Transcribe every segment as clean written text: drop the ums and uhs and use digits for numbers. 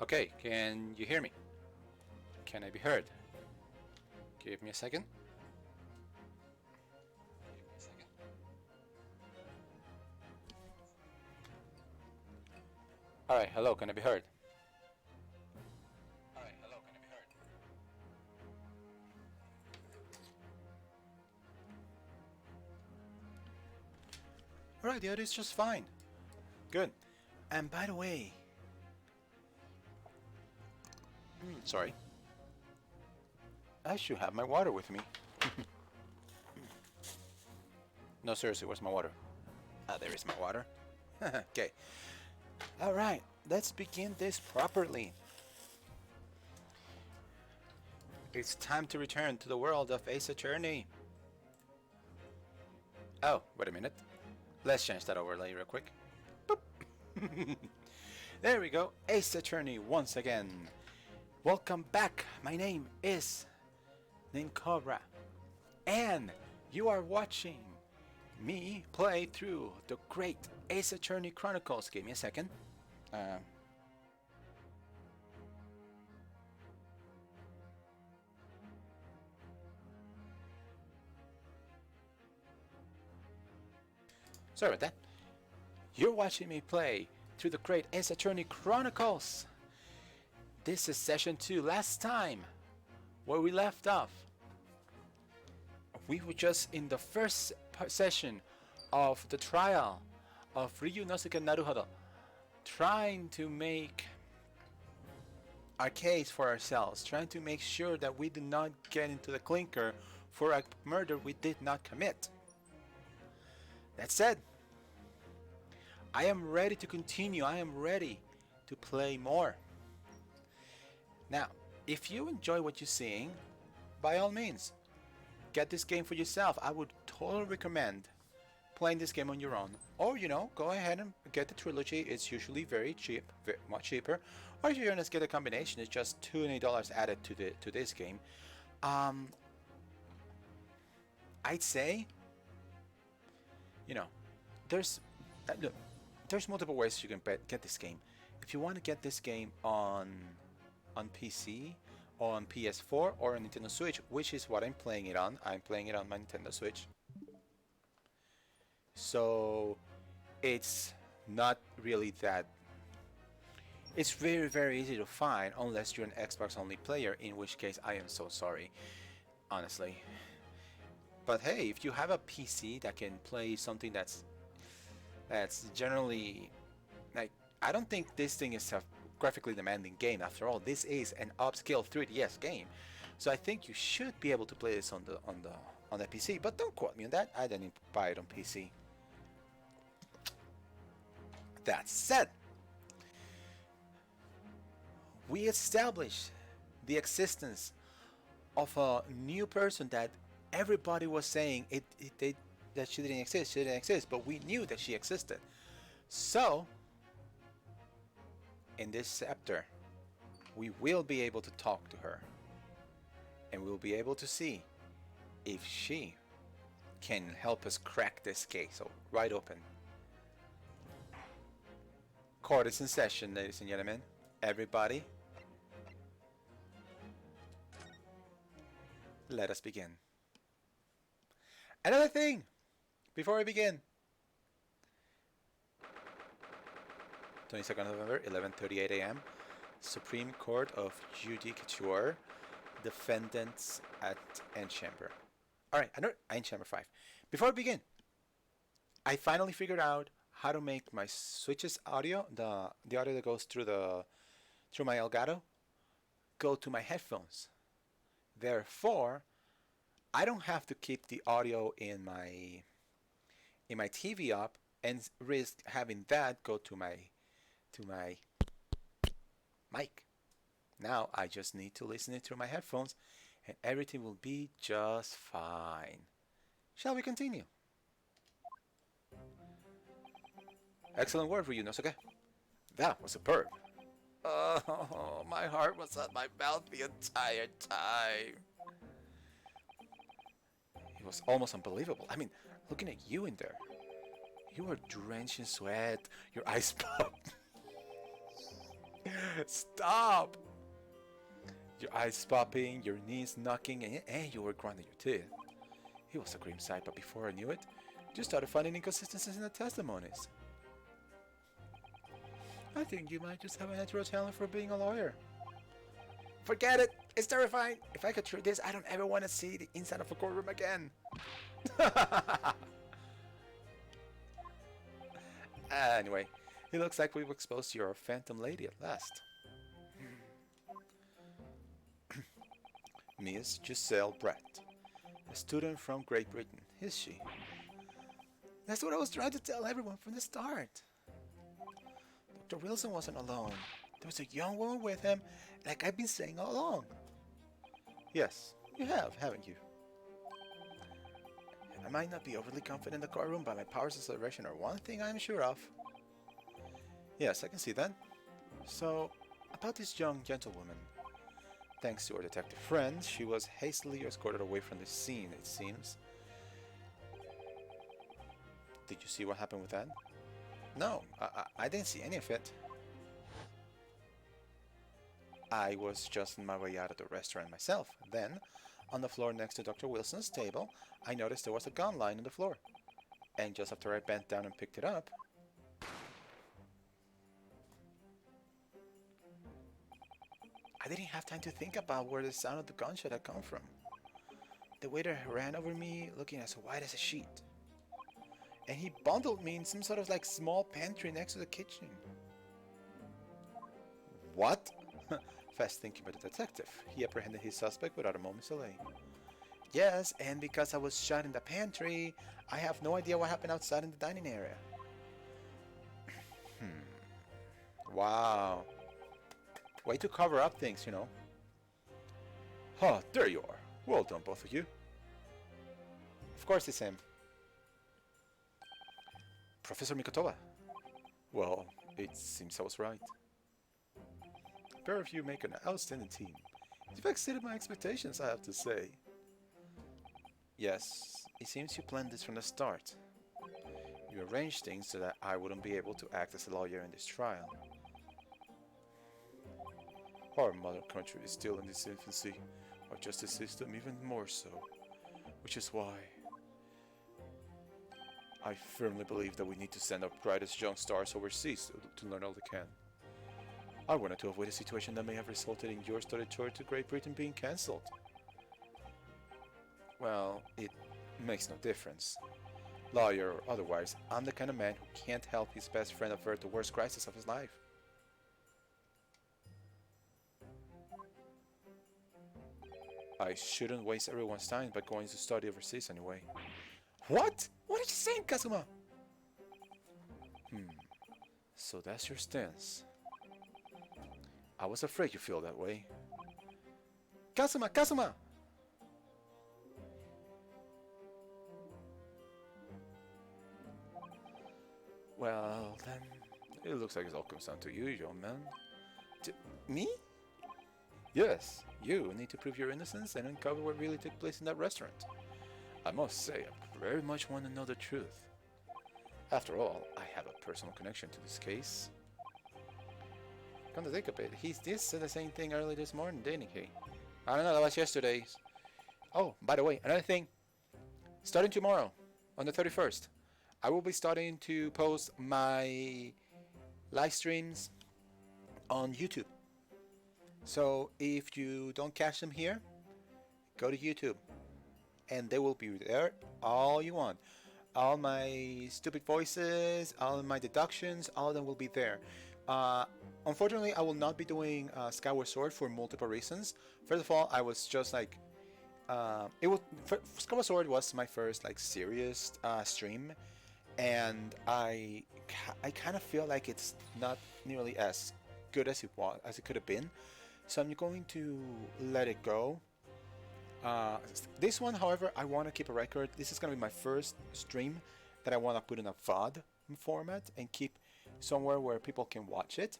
Okay, can you hear me? Can I be heard? Give me a second. Alright, hello, can I be heard? Alright, the audio is just fine. Good. And by the way, sorry, I should have my water with me. No, seriously, where's my water? Ah, there is my water. Okay. Alright, let's begin this properly. It's time to return to the world of Ace Attorney. Oh, wait a minute. Let's change that overlay real quick. Boop. There we go. Ace Attorney once again. Welcome back. My name is Nincobra. And you are watching me play through the great Ace Attorney Chronicles. Give me a second. Sorry about that. You're watching me play through the great Ace Attorney Chronicles. This is session 2. Last time, where we left off, we were just in the first session of the trial of Ryunosuke Naruhodo, trying to make our case for ourselves, trying to make sure that we do not get into the clinker for a murder we did not commit. That said, I am ready to continue. I am ready to play more. Now, if you enjoy what you're seeing, by all means, get this game for yourself. I would totally recommend playing this game on your own. Or, go ahead and get the trilogy. It's usually very cheap, much cheaper. Or if you're gonna get a combination, it's just $20 added to this game. I'd say, there's look, there's multiple ways you can get this game. If you want to get this game on PC, on PS4, or on Nintendo Switch, which is what I'm playing it on. I'm playing it on my Nintendo Switch. So it's not really that. It's very, very easy to find unless you're an Xbox only player, in which case I am so sorry, honestly. But hey, if you have a PC that can play something that's generally, like, I don't think this thing is a graphically demanding game. After all, this is an upscale 3DS game, so I think you should be able to play this on the PC. But don't quote me on that. I didn't buy it on PC. That said, we established the existence of a new person that everybody was saying that she didn't exist, but we knew that she existed. So, in this chapter, we will be able to talk to her, and we'll be able to see if she can help us crack this case. So, right open. Court is in session, ladies and gentlemen. Everybody, let us begin. Another thing, before we begin. 22nd of November, 11:38 a.m. Supreme Court of Judicature, defendants at End Chamber. Alright, End Chamber 5. Before we begin, I finally figured out how to make my Switch's audio, the audio that goes through my Elgato, go to my headphones. Therefore, I don't have to keep the audio in my TV up and risk having that go to my mic. Now I just need to listen it through my headphones and everything will be just fine. Shall we continue? Excellent work, Ryunosuke. That was superb. Oh, my heart was at my mouth the entire time. It was almost unbelievable. I mean, looking at you in there. You were drenched in sweat, your eyes popped. Stop! Your eyes popping, your knees knocking, and you were grinding your teeth. It was a grim sight, but before I knew it, you started finding inconsistencies in the testimonies. I think you might just have a natural talent for being a lawyer. Forget it! It's terrifying! If I could try this, I don't ever want to see the inside of a courtroom again. Anyway, it looks like we've exposed your phantom lady at last. Miss Giselle Brett, a student from Great Britain, is she? That's what I was trying to tell everyone from the start. Dr. Wilson wasn't alone. There was a young woman with him, like I've been saying all along. Yes, you have, haven't you? I might not be overly confident in the courtroom, but my powers of observation are one thing I'm sure of. Yes, I can see that. So, about this young gentlewoman. Thanks to her detective friend, she was hastily escorted away from the scene, it seems. Did you see what happened with that? No, I didn't see any of it. I was just on my way out of the restaurant myself. Then, on the floor next to Dr. Wilson's table, I noticed there was a gun lying on the floor. And just after I bent down and picked it up, I didn't have time to think about where the sound of the gunshot had come from. The waiter ran over me, looking as white as a sheet. And he bundled me in some sort of like small pantry next to the kitchen. What? Fast thinking by the detective, he apprehended his suspect without a moment's delay. Yes, and because I was shot in the pantry, I have no idea what happened outside in the dining area. Wow. Way to cover up things, you know. Oh, there you are. Well done, both of you. Of course it's him. Professor Mikotowa. Well, it seems I was right. The pair of you make an outstanding team. You've exceeded my expectations, I have to say. Yes, it seems you planned this from the start. You arranged things so that I wouldn't be able to act as a lawyer in this trial. Our mother country is still in its infancy, our justice system even more so, which is why I firmly believe that we need to send our brightest young stars overseas to learn all they can. I wanted to avoid a situation that may have resulted in your study tour to Great Britain being cancelled. Well, it makes no difference. Lawyer or otherwise, I'm the kind of man who can't help his best friend avert the worst crisis of his life. I shouldn't waste everyone's time by going to study overseas anyway. What? What are you saying, Kazuma? So that's your stance. I was afraid you feel that way. Kazuma! Kazuma! Well, then, it looks like it all comes down to you, young man. Me? Yes, you need to prove your innocence and uncover what really took place in that restaurant. I must say, I very much want to know the truth. After all, I have a personal connection to this case. Come to think of it, he did say the same thing early this morning, didn't he? I don't know, that was yesterday's. Oh, by the way, another thing. Starting tomorrow, on the 31st, I will be starting to post my live streams on YouTube. So if you don't catch them here, go to YouTube and they will be there all you want. All my stupid voices, all my deductions, all of them will be there. Unfortunately, I will not be doing Skyward Sword for multiple reasons. First of all, I was just like, Skyward Sword was my first like serious stream, and I kind of feel like it's not nearly as good as it could have been. So I'm going to let it go. This one, however, I want to keep a record. This is going to be my first stream that I want to put in a VOD format and keep somewhere where people can watch it.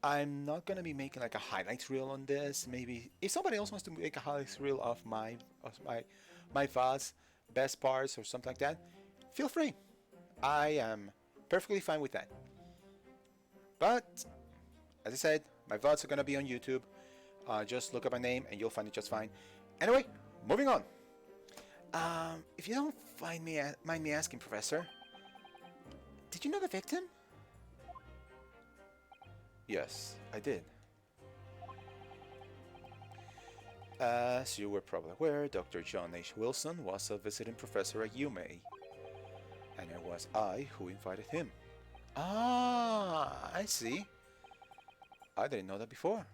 I'm not going to be making like a highlights reel on this. Maybe if somebody else wants to make a highlights reel of my VODs, best parts or something like that, feel free. I am perfectly fine with that. But As I said, my VODs are gonna be on YouTube. Just look up my name and you'll find it just fine. Anyway, moving on. If you don't mind me asking, Professor, did you know the victim? Yes, I did. As you were probably aware, Dr. John H. Wilson was a visiting professor at UMA, and it was I who invited him. Ah, I see. I didn't know that before.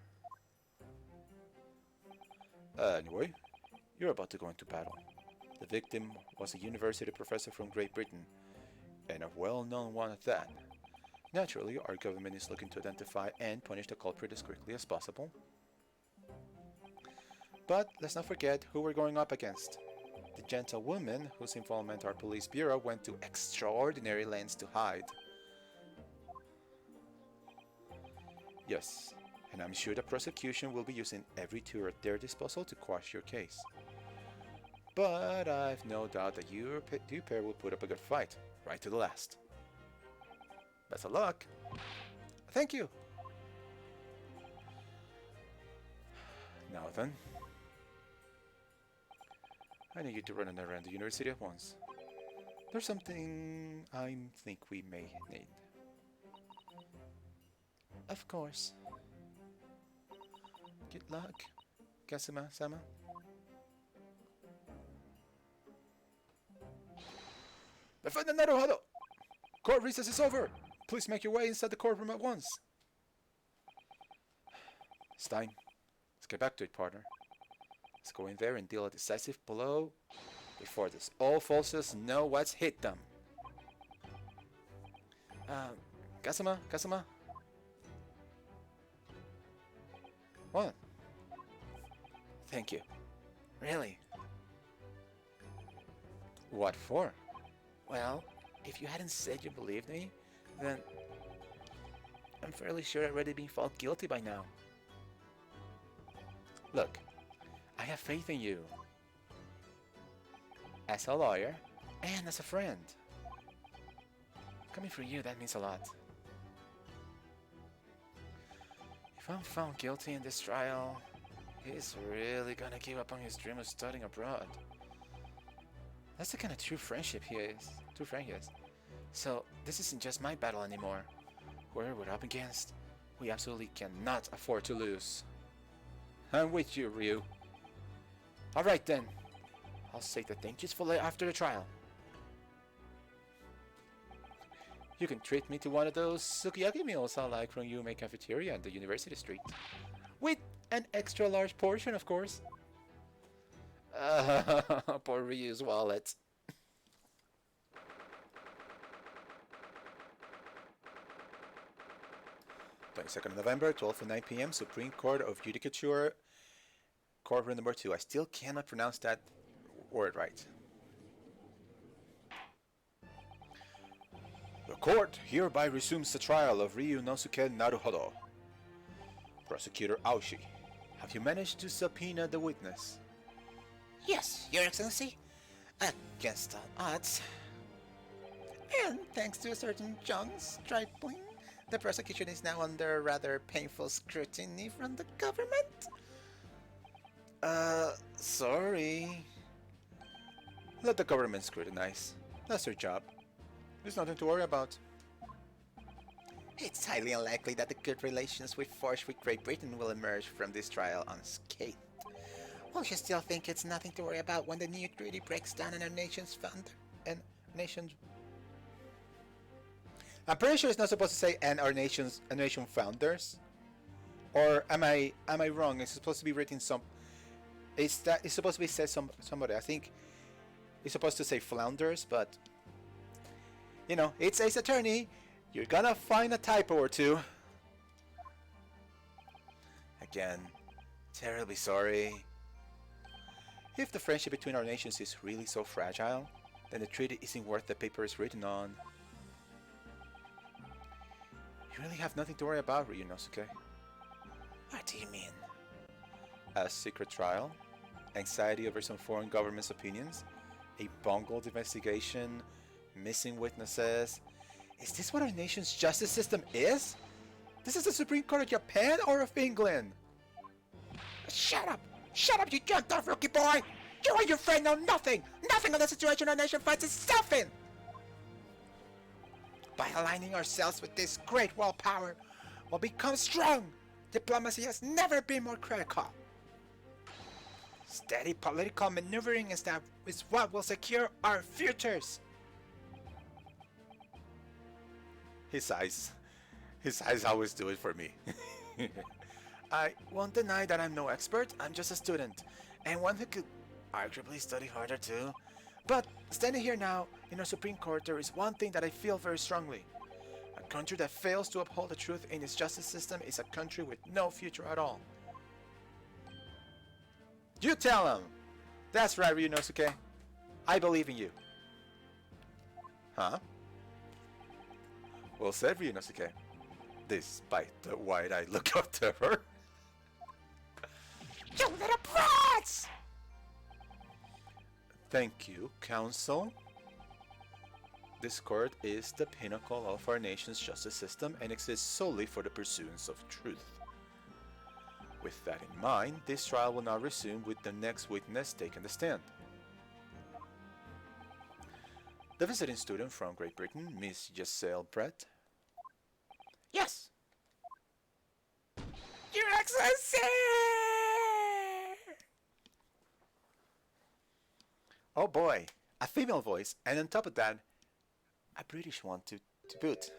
Anyway, you're about to go into battle. The victim was a university professor from Great Britain, and a well-known one at that. Naturally, our government is looking to identify and punish the culprit as quickly as possible. But let's not forget who we're going up against. The gentlewoman whose involvement our police bureau went to extraordinary lengths to hide. Yes, and I'm sure the prosecution will be using every tool at their disposal to quash your case. But I've no doubt that you pair will put up a good fight, right to the last. Best of luck! Thank you! Now then, I need you to run around the university at once. There's something I think we may need. Of course. Good luck, Kazuma-sama. Defendant Naruhodo! Court recess is over! Please make your way inside the courtroom at once. Stein, let's get back to it, partner. Let's go in there and deal a decisive blow before this all falsers know what's hit them. Kazuma? What? Thank you. Really? What for? Well, if you hadn't said you believed me, then I'm fairly sure I'd already been found guilty by now. Look, I have faith in you. As a lawyer, and as a friend. Coming from you, that means a lot. If I'm found guilty in this trial, he's really gonna give up on his dream of studying abroad. That's the kind of true friend he is. So, this isn't just my battle anymore. Whoever we're up against, we absolutely cannot afford to lose. I'm with you, Ryu. Alright then. I'll save the thing just for after the trial. You can treat me to one of those sukiyaki meals I like from Yume Cafeteria on the University Street. With an extra large portion, of course. Poor Ryu's wallet. 22nd of November, 12:09 p.m. Supreme Court of Judicature, courtroom number 2. I still cannot pronounce that word right. The court hereby resumes the trial of Ryunosuke Naruhodo. Prosecutor Aoshi, have you managed to subpoena the witness? Yes, Your Excellency. Against all odds. And thanks to a certain John Stripling, the prosecution is now under rather painful scrutiny from the government. Sorry. Let the government scrutinize. That's their job. There's nothing to worry about. It's highly unlikely that the good relations we've forged with Great Britain will emerge from this trial unscathed. Will you still think it's nothing to worry about when the new treaty breaks down and our nation's founder? And nation's... I'm pretty sure it's not supposed to say "and our nation founders," or am I wrong? It's supposed to be written some. It's supposed to be said somebody. I think it's supposed to say flounders, but you know, it's Ace Attorney. You're gonna find a typo or two. Again, terribly sorry. If the friendship between our nations is really so fragile, then the treaty isn't worth the paper it's written on. You really have nothing to worry about, Ryunosuke. What do you mean? A secret trial, anxiety over some foreign government's opinions, a bungled investigation, missing witnesses. Is this what our nation's justice system is? This is the Supreme Court of Japan or of England? Shut up! Shut up, you jumped off, rookie boy! You and your friend know nothing! Nothing of the situation our nation finds itself in! By aligning ourselves with this great world power, we'll become strong! Diplomacy has never been more critical. Steady political maneuvering is what will secure our futures. His eyes always do it for me. I won't deny that I'm no expert, I'm just a student, and one who could arguably study harder too. But standing here now in our Supreme Court, there is one thing that I feel very strongly. A country that fails to uphold the truth in its justice system is a country with no future at all. You tell him! That's right, Ryunosuke. I believe in you. Huh? Well said, Ryunosuke. Despite the wide-eyed look of terror. You little brats! Thank you, Council. This court is the pinnacle of our nation's justice system and exists solely for the pursuance of truth. With that in mind, this trial will now resume with the next witness taking the stand. The visiting student from Great Britain, Miss Giselle Brett. Yes! Your Excellency! Oh boy, a female voice, and on top of that, a British one to boot.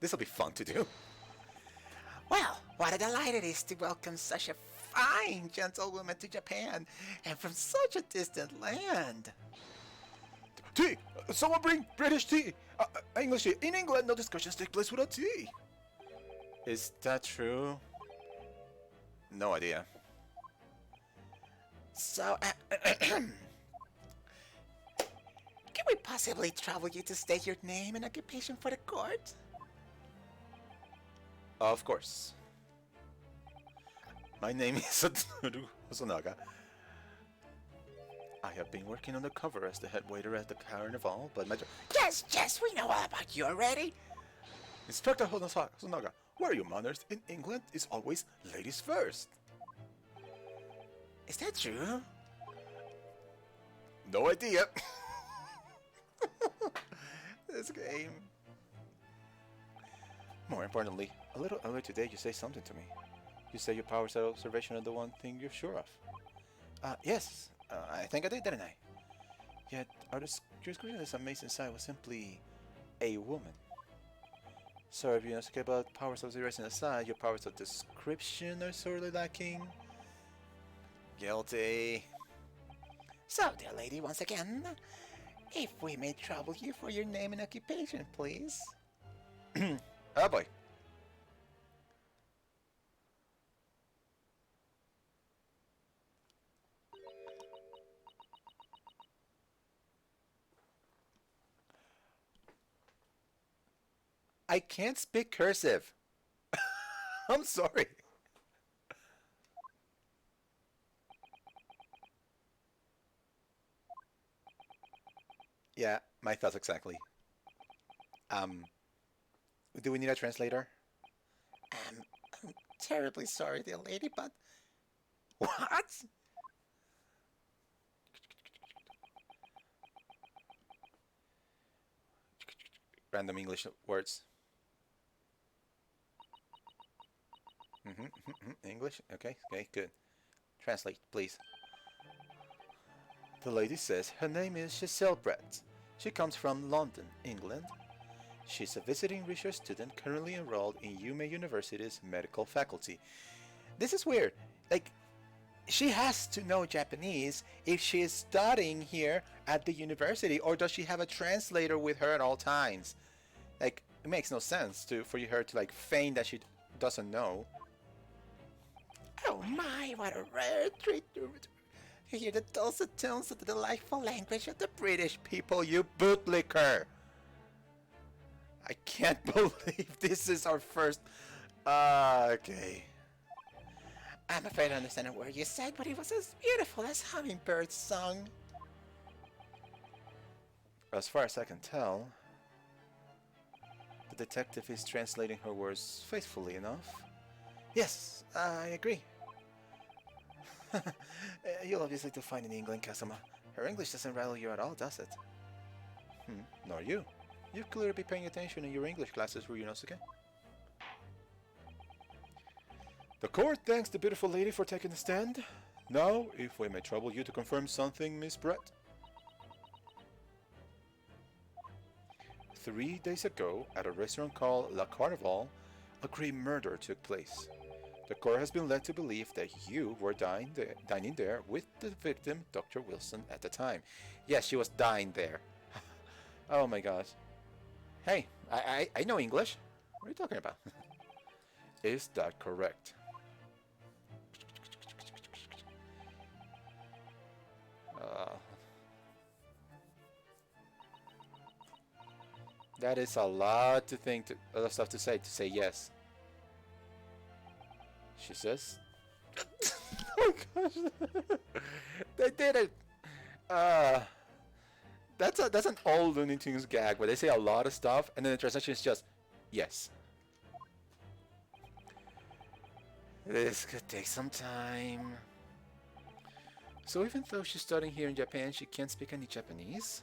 This'll be fun to do. Well, what a delight it is to welcome such a fine gentlewoman to Japan, and from such a distant land. Tea! Someone bring British tea! English tea! In England, no discussions take place without tea! Is that true? No idea. So, can we possibly trouble you to state your name and occupation for the court? Of course. My name is Satoru Hosonaga. I have been working on the cover as the head waiter at the carnival, but my Yes, we know all about you already. Inspector Hosonaga, where are your manners? In England, it's always ladies first. Is that true? No idea. This game. More importantly, a little earlier today you say something to me. You say your powers of observation are the one thing you're sure of. Yes, I think I did, didn't I? Yet, our description of this amazing sight was simply a woman. Sorry if you know about powers of observation aside, your powers of description are sorely lacking. Guilty. So, dear lady, once again, if we may trouble you for your name and occupation, please. Oh boy. I can't speak cursive. I'm sorry. Yeah, my thoughts exactly. Do we need a translator? I'm terribly sorry, dear lady, but... What? Random English words. English? Okay, good. Translate, please. The lady says her name is Giselle Brett. She comes from London, England. She's a visiting research student currently enrolled in Yume University's medical faculty. This is weird. Like, she has to know Japanese if she is studying here at the university, or does she have a translator with her at all times? Like, it makes no sense for her to like feign that she doesn't know. Oh my, what a rare treat to hear the dulcet tones of the delightful language of the British people, You bootlicker! I can't believe this is our first... okay. I'm afraid I understand a word you said, but it was as beautiful as hummingbirds song. As far as I can tell, The detective is translating her words faithfully enough. Yes, I agree. You'll obviously do fine in England, Kazuma. Her English doesn't rattle you at all, does it? Nor you. You've clearly been paying attention in your English classes, Ryunosuke. The court thanks the beautiful lady for taking the stand. Now, if we may trouble you to confirm something, Miss Brett. 3 days ago, at a restaurant called La Carnival, a grave murder took place. The court has been led to believe that you were dining there with the victim, Dr. Wilson, at the time. Yes, she was dying there. Oh my gosh. Hey, I know English. What are you talking about? Is that correct? That is a lot of stuff to say yes. She says. Oh my gosh. They did it. That's an old Looney Tunes gag where they say a lot of stuff and then the translation is just yes. This could take some time. So even though she's studying here in Japan, she can't speak any Japanese?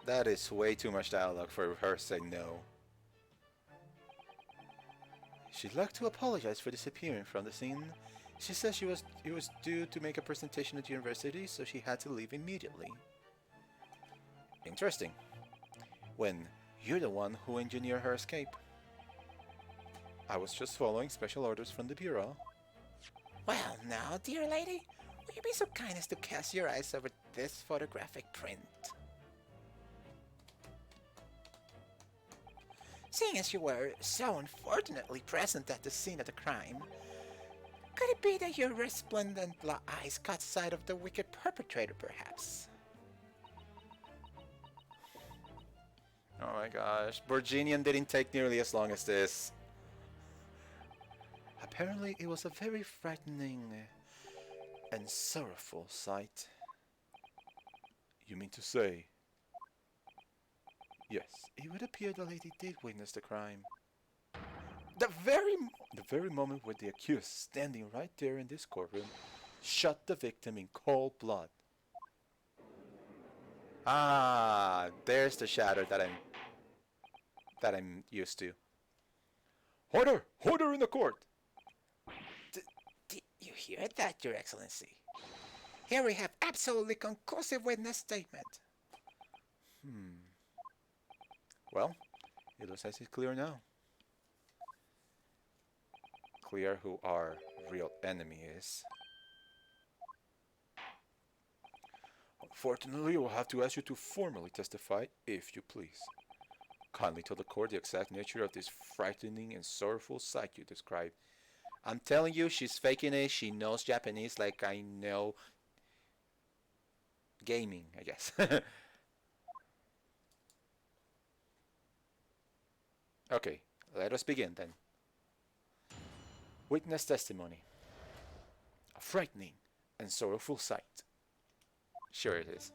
That is way too much dialogue for her to say no. She'd like to apologize for disappearing from the scene. She says it was due to make a presentation at university, so she had to leave immediately. Interesting. When you're the one who engineered her escape. I was just following special orders from the Bureau. Well, now, dear lady, will you be so kind as to cast your eyes over this photographic print? Seeing as you were so unfortunately present at the scene of the crime, could it be that your resplendent blue eyes caught sight of the wicked perpetrator, perhaps? Oh my gosh, Virginian didn't take nearly as long as this. Apparently it was a very frightening and sorrowful sight. You mean to say? Yes, it would appear the lady did witness the crime. The very moment where the accused, standing right there in this courtroom, shot the victim in cold blood. Ah, there's the shadow that I'm used to. Order! Order in the court! Did you hear that, Your Excellency? Here we have absolutely conclusive witness statement. Well, it looks as it's clear now. Clear who our real enemy is. Unfortunately, we'll have to ask you to formally testify, if you please. Kindly tell the court the exact nature of this frightening and sorrowful sight you described. I'm telling you, she's faking it. She knows Japanese like I know gaming, I guess. Okay, let us begin then. Witness testimony. A frightening and sorrowful sight. Sure it is.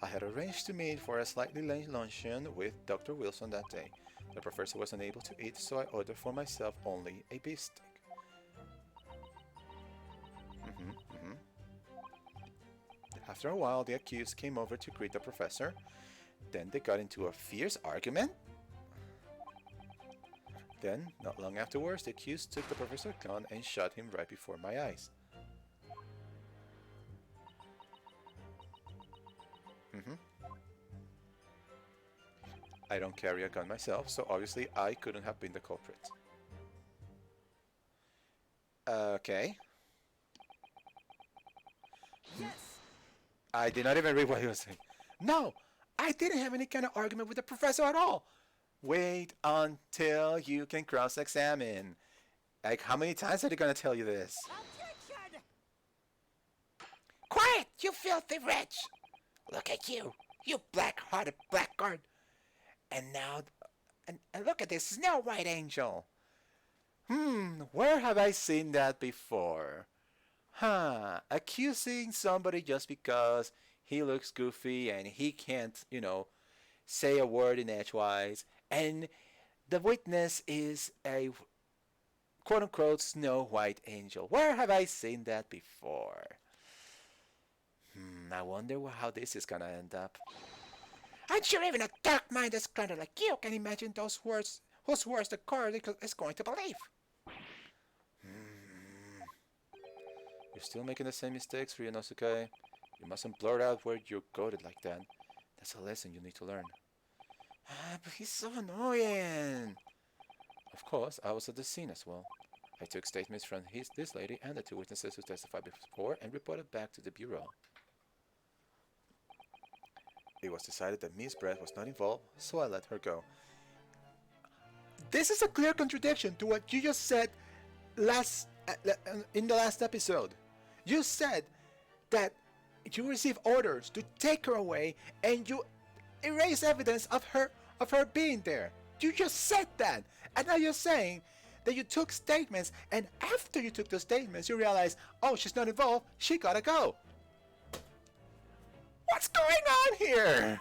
I had arranged to meet for a slightly late luncheon with Dr. Wilson that day. The professor was unable to eat, so I ordered for myself only a beefsteak. After a while, the accused came over to greet the professor. Then they got into a fierce argument. Then, not long afterwards, the accused took the professor's gun and shot him right before my eyes. I don't carry a gun myself, so obviously I couldn't have been the culprit. Okay. Yes. I did not even read what he was saying. No, I didn't have any kind of argument with the professor at all. Wait until you can cross-examine. Like, how many times are they going to tell you this? Objection! Quiet, you filthy wretch! Look at you, you black-hearted blackguard. And now, and look at this Snow White angel. Where have I seen that before? Huh, accusing somebody just because he looks goofy and he can't, say a word in edgewise, and the witness is a quote unquote Snow White angel. Where have I seen that before? I wonder how this is gonna end up. I'm sure even a dark-minded scoundrel like you can imagine those words, whose words the court is going to believe. You're still making the same mistakes, Ryunosuke. You mustn't blurt out where you're goaded like that. That's a lesson you need to learn. But he's so annoying. Of course, I was at the scene as well. I took statements from this lady and the two witnesses who testified before and reported back to the bureau. It was decided that Miss Brett was not involved, so I let her go. This is a clear contradiction to what you just said in the last episode. You said that you received orders to take her away and you erase evidence of her being there. You just said that. And now you're saying that you took statements and after you took the statements you realized, oh, she's not involved, she gotta go. What's going on here?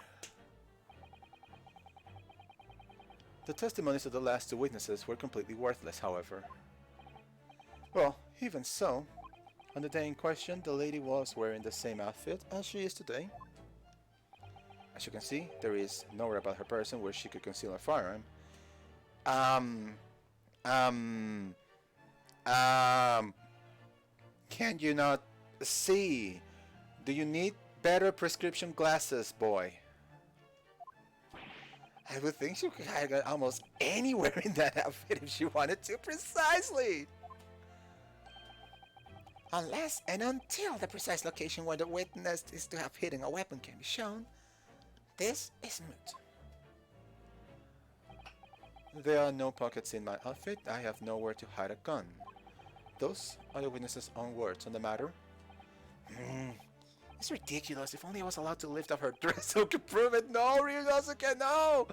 The testimonies of the last two witnesses were completely worthless, however. Well, even so, on the day in question, the lady was wearing the same outfit as she is today. As you can see, there is nowhere about her person where she could conceal a firearm. Can you not see? Do you need better prescription glasses, boy? I would think she could hide almost anywhere in that outfit if she wanted to, precisely. Unless and until the precise location where the witness is to have hidden a weapon can be shown, this is moot. There are no pockets in my outfit. I have nowhere to hide a gun. Those are the witness's own words on the matter. It's ridiculous. If only I was allowed to lift up her dress so to prove it. No, Ryunosuke, no!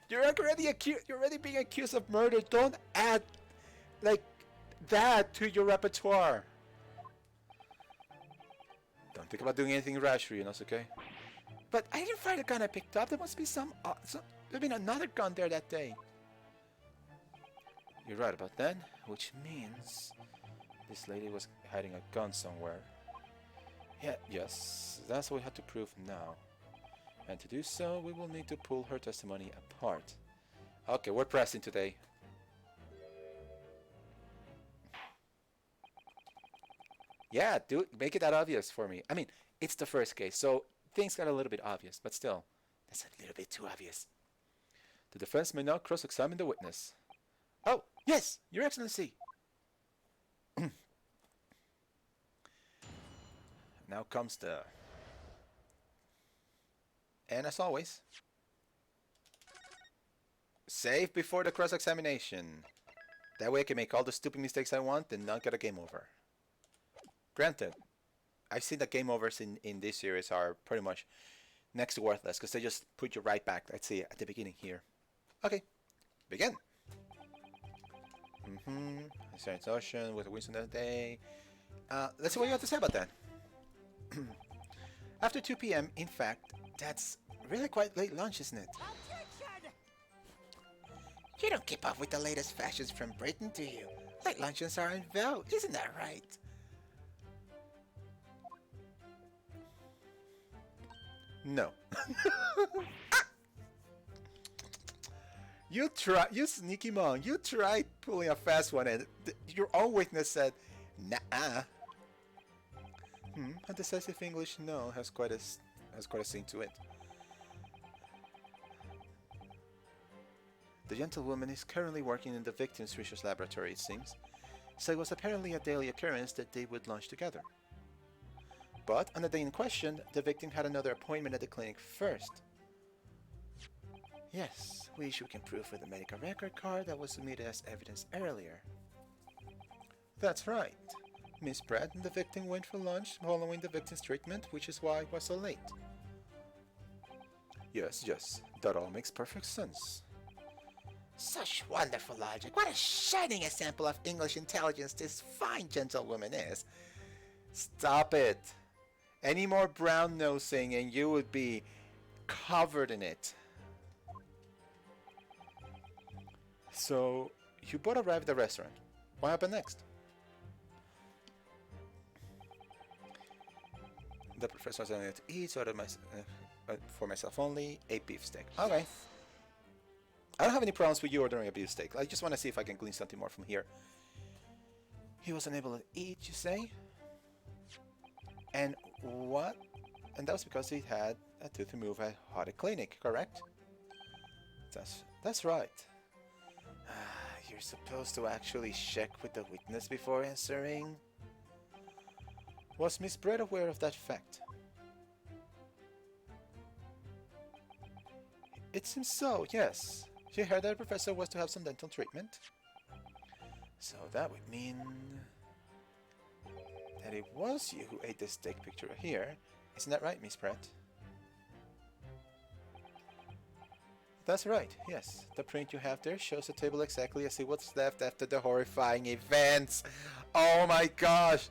You're already being accused of murder. Don't add like that to your repertoire. Don't think about doing anything rash, Ryunosuke. But I didn't find the gun I picked up. There must be there's been another gun there that day. You're right about that, which means this lady was hiding a gun somewhere. Yes, that's what we have to prove now. And to do so, we will need to pull her testimony apart. Okay, we're pressing today. Yeah, make it that obvious for me. I mean, it's the first case, so things got a little bit obvious, but still, that's a little bit too obvious. The defense may now cross-examine the witness. Oh, yes, Your Excellency. Now comes the... And as always, save before the cross-examination. That way I can make all the stupid mistakes I want and not get a game over. Granted, I've seen that game overs in this series are pretty much next to worthless because they just put you right back, let's see, at the beginning here. Okay, begin. It's Ocean with a Winston that day. Let's see what you have to say about that. After 2 p.m., in fact, that's really quite late lunch, isn't it? You don't keep up with the latest fashions from Britain, do you? Late luncheons are in vogue, isn't that right? No. You sneaky mong, you tried pulling a fast one and your own witness said, nah. A decisive English no has quite a scene to it. The gentlewoman is currently working in the victim's research laboratory, it seems, so it was apparently a daily occurrence that they would lunch together. But on the day in question, the victim had another appointment at the clinic first. Yes, which we can prove with the medical record card that was submitted as evidence earlier. That's right. Miss Brett and the victim went for lunch following the victim's treatment, which is why it was so late. Yes, that all makes perfect sense. Such wonderful logic. What a shining example of English intelligence this fine gentlewoman is. Stop it. Any more brown nosing and you would be covered in it. So, you both arrived at the restaurant. What happened next? The professor was unable to eat, so I ordered for myself only a beef steak. Okay. I don't have any problems with you ordering a beef steak. I just want to see if I can glean something more from here. He was unable to eat, you say? And what? And that was because he had a tooth removed at Hode Clinic, correct? That's right. You're supposed to actually check with the witness before answering. Was Miss Brett aware of that fact? It seems so, yes. She heard that the professor was to have some dental treatment. So that would mean that it was you who ate the steak picture here. Isn't that right, Miss Pratt? That's right, yes. The print you have there shows the table exactly as it was left after the horrifying events. Oh my gosh!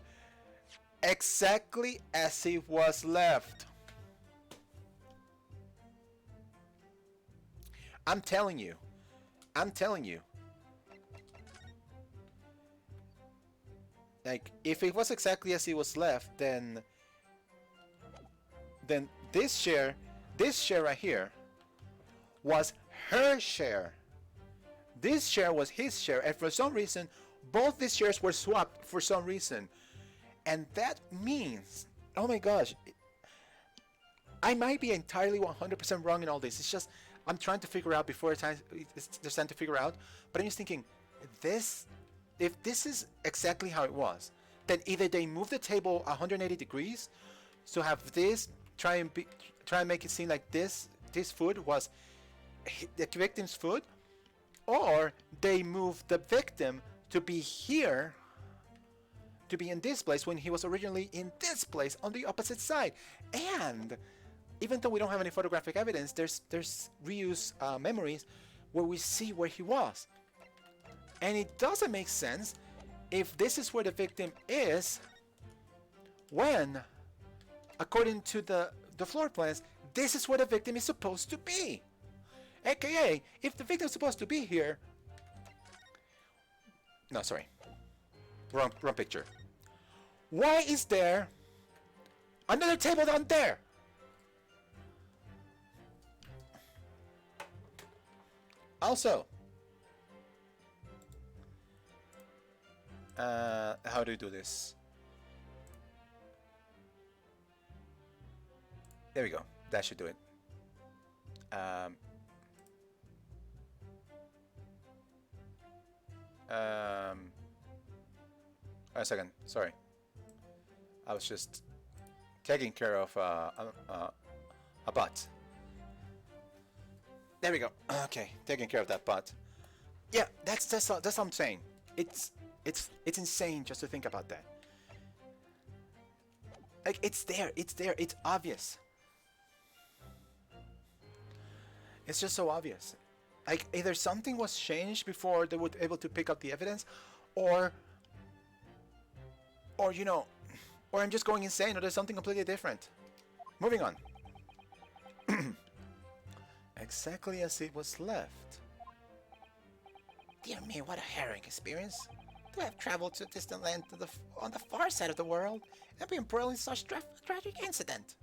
Exactly as it was left. I'm telling you. I'm telling you. Like, if it was exactly as it was left, then this share right here was her share. This share was his share, and for some reason, both these shares were swapped for some reason. And that means, oh my gosh, I might be entirely 100% wrong in all this. It's just, I'm trying to figure out before it's time to figure out. But I'm just thinking, if this is exactly how it was, then either they move the table 180 degrees, so have this try and make it seem like this food was the victim's food, or they move the victim to be here, to be in this place when he was originally in this place on the opposite side. And even though we don't have any photographic evidence, there's reuse memories where we see where he was. And it doesn't make sense if this is where the victim is when, according to the floor plans, this is where the victim is supposed to be. AKA, if the victim is supposed to be here... No, sorry. Wrong picture. Why is there another table down there? Also, how do you do this? There we go. That should do it. A second. Sorry. I was just taking care of a bot. There we go. Okay, taking care of that bot. Yeah, that's what I'm saying. It's insane just to think about that. Like, it's there, it's obvious. It's just so obvious. Like, either something was changed before they were able to pick up the evidence, or you know, or I'm just going insane, or there's something completely different. Moving on. Exactly as it was left. Dear me, what a harrowing experience. To have traveled to a distant land on the far side of the world and be embroiled in such tragic incident.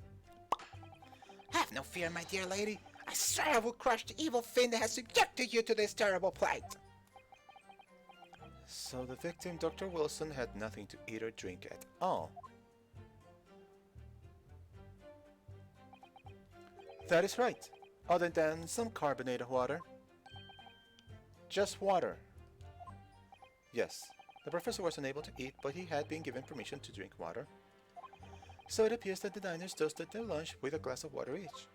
Have no fear, my dear lady. I swear I will crush the evil fiend that has subjected you to this terrible plight. So the victim, Dr. Wilson, had nothing to eat or drink at all. That is right. Other than some carbonated water. Just water. Yes, the professor was unable to eat, but he had been given permission to drink water. So it appears that the diners toasted their lunch with a glass of water each.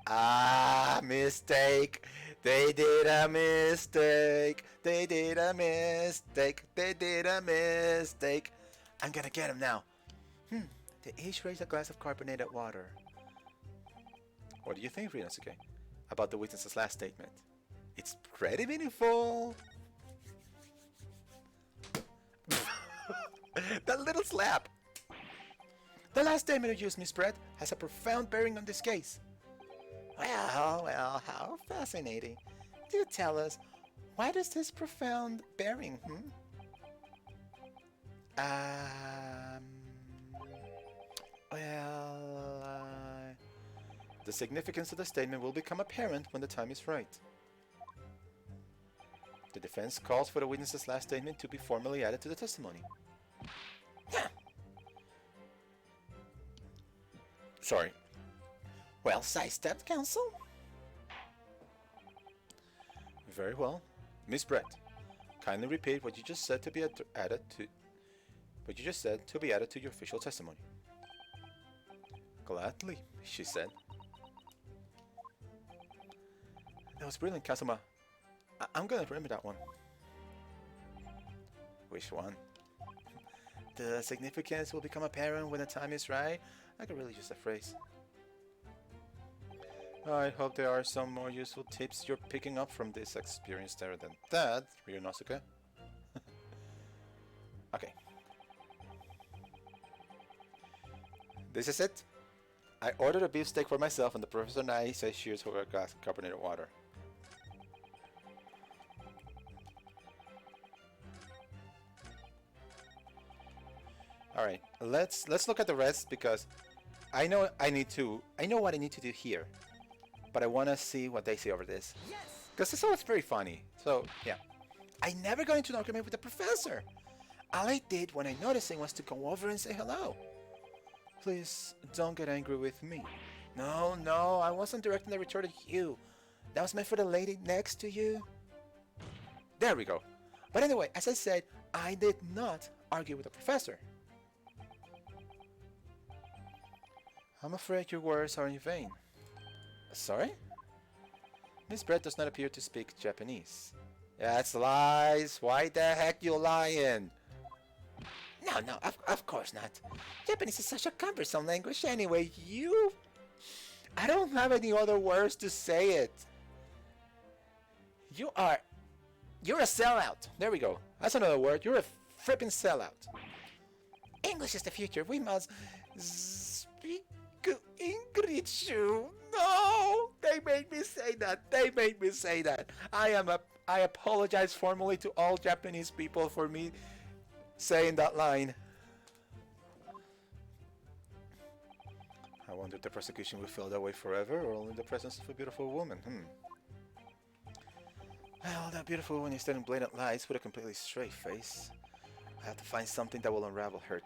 Ah, mistake. They did a mistake. They did a mistake. They did a mistake. I'm gonna get him now. They each raised a glass of carbonated water. What do you think, Ryunosuke, about the witness's last statement? It's pretty meaningful. That little slap! The last statement you used, Miss Brett, has a profound bearing on this case. Well, how fascinating. Do tell us, why does this profound bearing, Um, Well, the significance of the statement will become apparent when the time is right. The defense calls for the witness's last statement to be formally added to the testimony. Sorry. Well sidestepped, counsel. Very well. Miss Brett, kindly repeat what you just said to be added to your official testimony. Gladly, she said. That was brilliant, Kazuma. I'm gonna remember that one. Which one? The significance will become apparent when the time is right. I could really use that phrase. I hope there are some more useful tips you're picking up from this experience there than that, Ryunosuke. Okay. This is it. I ordered a beefsteak for myself and the professor and I say cheers for a glass of carbonated water. Alright, let's look at the rest because I know what I need to do here. But I want to see what they say over this. Because this was very funny. So, yeah. I never got into an argument with the professor. All I did when I noticed him was to go over and say hello. Please, don't get angry with me. No, I wasn't directing the retort at you. That was meant for the lady next to you. There we go. But anyway, as I said, I did not argue with the professor. I'm afraid your words are in vain. Sorry? Miss Brett does not appear to speak Japanese. That's lies. Why the heck you lying? No, of course not. Japanese is such a cumbersome language anyway. I don't have any other words to say it. You're a sellout. There we go. That's another word. You're a frippin' sellout. English is the future. We must speak English. No! They made me say that. I apologize formally to all Japanese people for me saying that line. I wonder if the prosecution will feel that way forever or only in the presence of a beautiful woman. Well, that beautiful woman is telling blatant lies with a completely straight face. I have to find something that will unravel her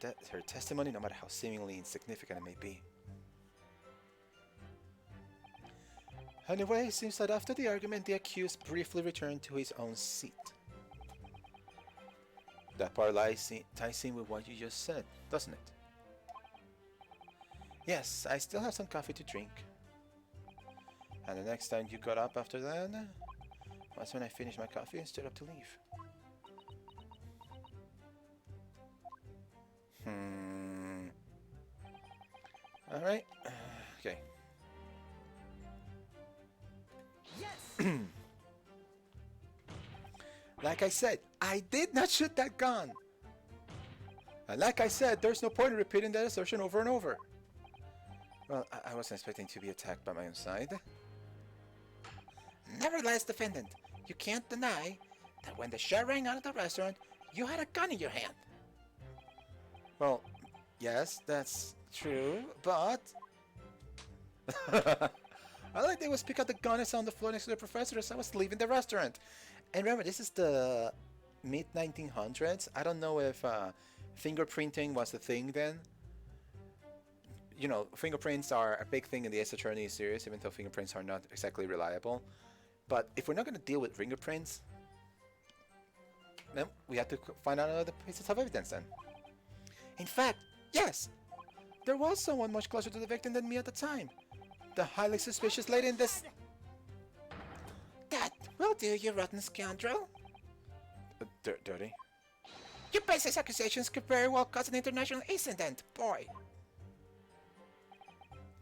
testimony, no matter how seemingly insignificant it may be. Anyway, it seems that after the argument, the accused briefly returned to his own seat. That part ties in with what you just said, doesn't it? Yes, I still have some coffee to drink. And the next time you got up after that was when I finished my coffee and stood up to leave. Alright. Okay. Like I said, I did not shoot that gun. And like I said, there's no point in repeating that assertion over and over. Well, I wasn't expecting to be attacked by my own side. Nevertheless, defendant, you can't deny that when the shot rang out of the restaurant, you had a gun in your hand. Well, yes, that's true, but... All I did was pick up the gun and saw on the floor next to the professor as I was leaving the restaurant. And remember, this is the mid-1900s. I don't know if fingerprinting was the thing then. You know, fingerprints are a big thing in the Ace Attorney series, even though fingerprints are not exactly reliable. But if we're not going to deal with fingerprints, then we have to find out other pieces of evidence then. In fact, yes, there was someone much closer to the victim than me at the time. The highly suspicious lady in this... That will do, you rotten scoundrel. Dirty? Your baseless accusations could very well cause an international incident, boy.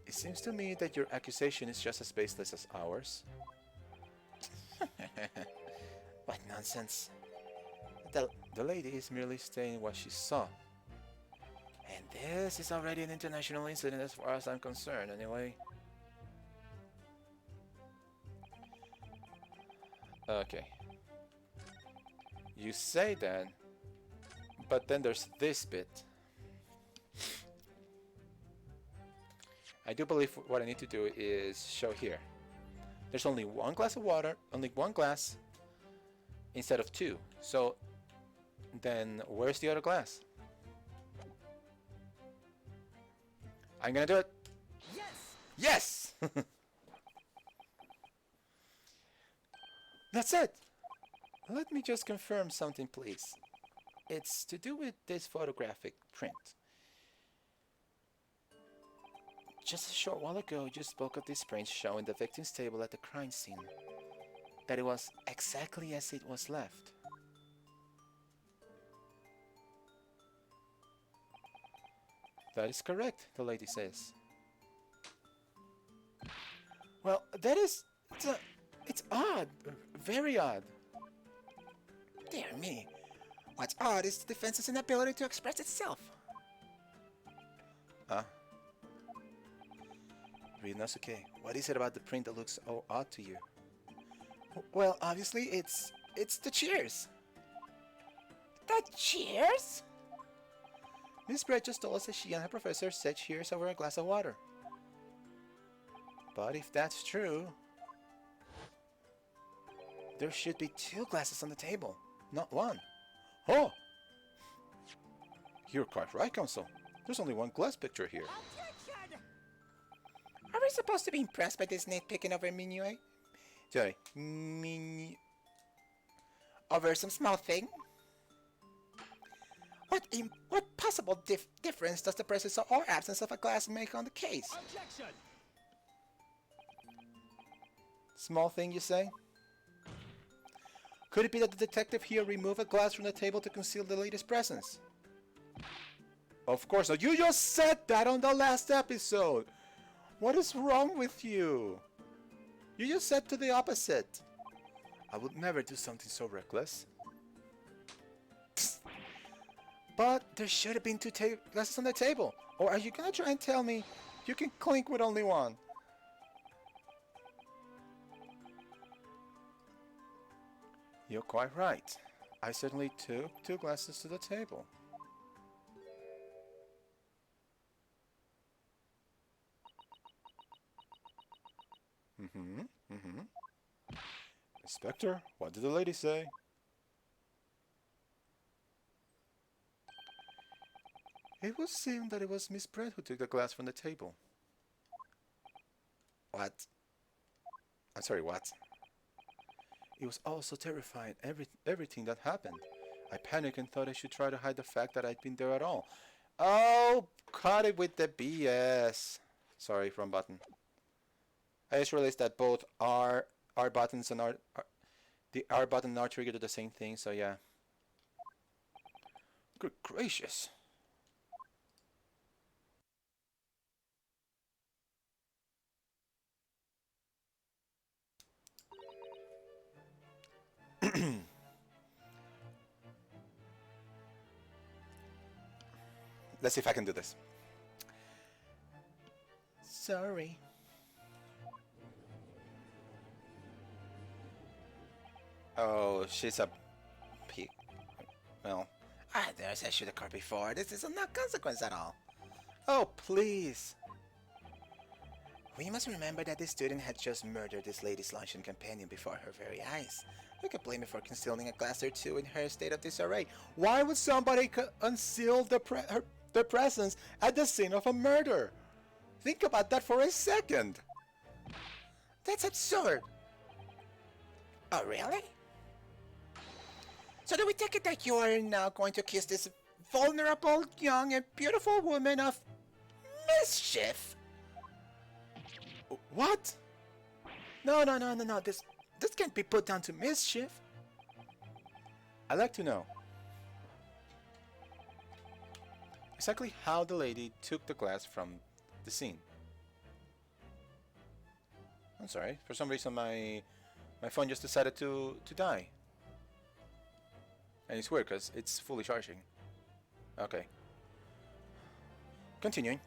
It seems to me that your accusation is just as baseless as ours. What nonsense. The lady is merely stating what she saw. And this is already an international incident as far as I'm concerned, anyway. Okay. You say that, but then there's this bit. I do believe what I need to do is show here. There's only one glass of water, only one glass, instead of two. So then where's the other glass? I'm gonna do it. Yes! Yes! That's it. Let me just confirm something, please. It's to do with this photographic print. Just a short while ago, you spoke of this print showing the victim's table at the crime scene. That it was exactly as it was left. That is correct, the lady says. Well, that is... It's odd. Very odd. Dear me. What's odd is the defense's inability to express itself. Ryunosuke, what is it about the print that looks so odd to you? Well, obviously, it's the cheers. The cheers? Miss Brett just told us that she and her professor said cheers over a glass of water. But if that's true, there should be two glasses on the table, not one. Oh! You're quite right, Counsel. There's only one glass picture here. Are we supposed to be impressed by this nitpicking over over some small thing? What possible difference does the presence or absence of a glass make on the case? Objection! Small thing, you say? Could it be that the detective here removed a glass from the table to conceal the lady's presence? Of course not. You just said that on the last episode! What is wrong with you? You just said to the opposite. I would never do something so reckless. But there should have been two glasses on the table. Or are you gonna try and tell me you can clink with only one? You're quite right. I certainly took two glasses to the table. Inspector, what did the lady say? It would seem that it was Miss Brett who took the glass from the table. What? I'm sorry, what? It was all so terrifying, everything that happened. I panicked and thought I should try to hide the fact that I'd been there at all. Oh, cut it with the BS. Sorry, wrong button. I just realized that both R buttons and the R button and R trigger do the same thing, so yeah. Good gracious. Let's see if I can do this. Sorry. Oh, she's a pig. Well. As I should have caught before. This is no consequence at all. Oh, please. We must remember that this student had just murdered this lady's luncheon companion before her very eyes. We could blame her for concealing a glass or two in her state of disarray. Why would somebody conceal their presence at the scene of a murder? Think about that for a second. That's absurd. Oh, really? So do we take it that you are now going to accuse this vulnerable, young, and beautiful woman of mischief? What? No. This can't be put down to mischief. I'd like to know exactly how the lady took the glass from the scene. I'm sorry, for some reason my phone just decided to die. And it's weird because it's fully charging. Okay. Continuing.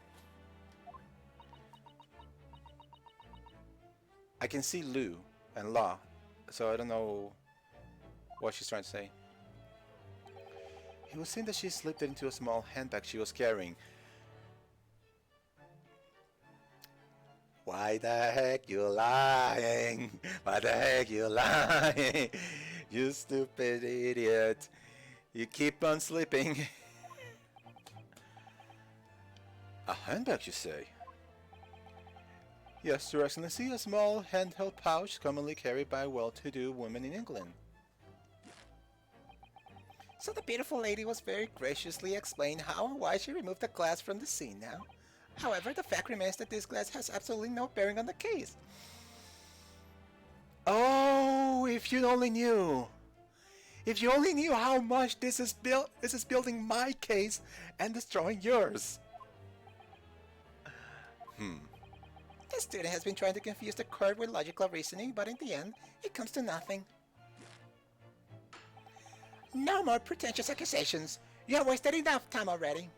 I can see Lu and La, so I don't know what she's trying to say. It was seen that she slipped it into a small handbag she was carrying. Why the heck you lying? Why the heck you lying? You stupid idiot. You keep on slipping. A handbag, you say? Yes, Your Excellency, a small handheld pouch commonly carried by well-to-do women in England. So the beautiful lady was very graciously explained how and why she removed the glass from the scene now. However, the fact remains that this glass has absolutely no bearing on the case. Oh, if you only knew! If you only knew how much this is building my case and destroying yours. The student has been trying to confuse the court with logical reasoning, but in the end, it comes to nothing. No more pretentious accusations. You have wasted enough time already.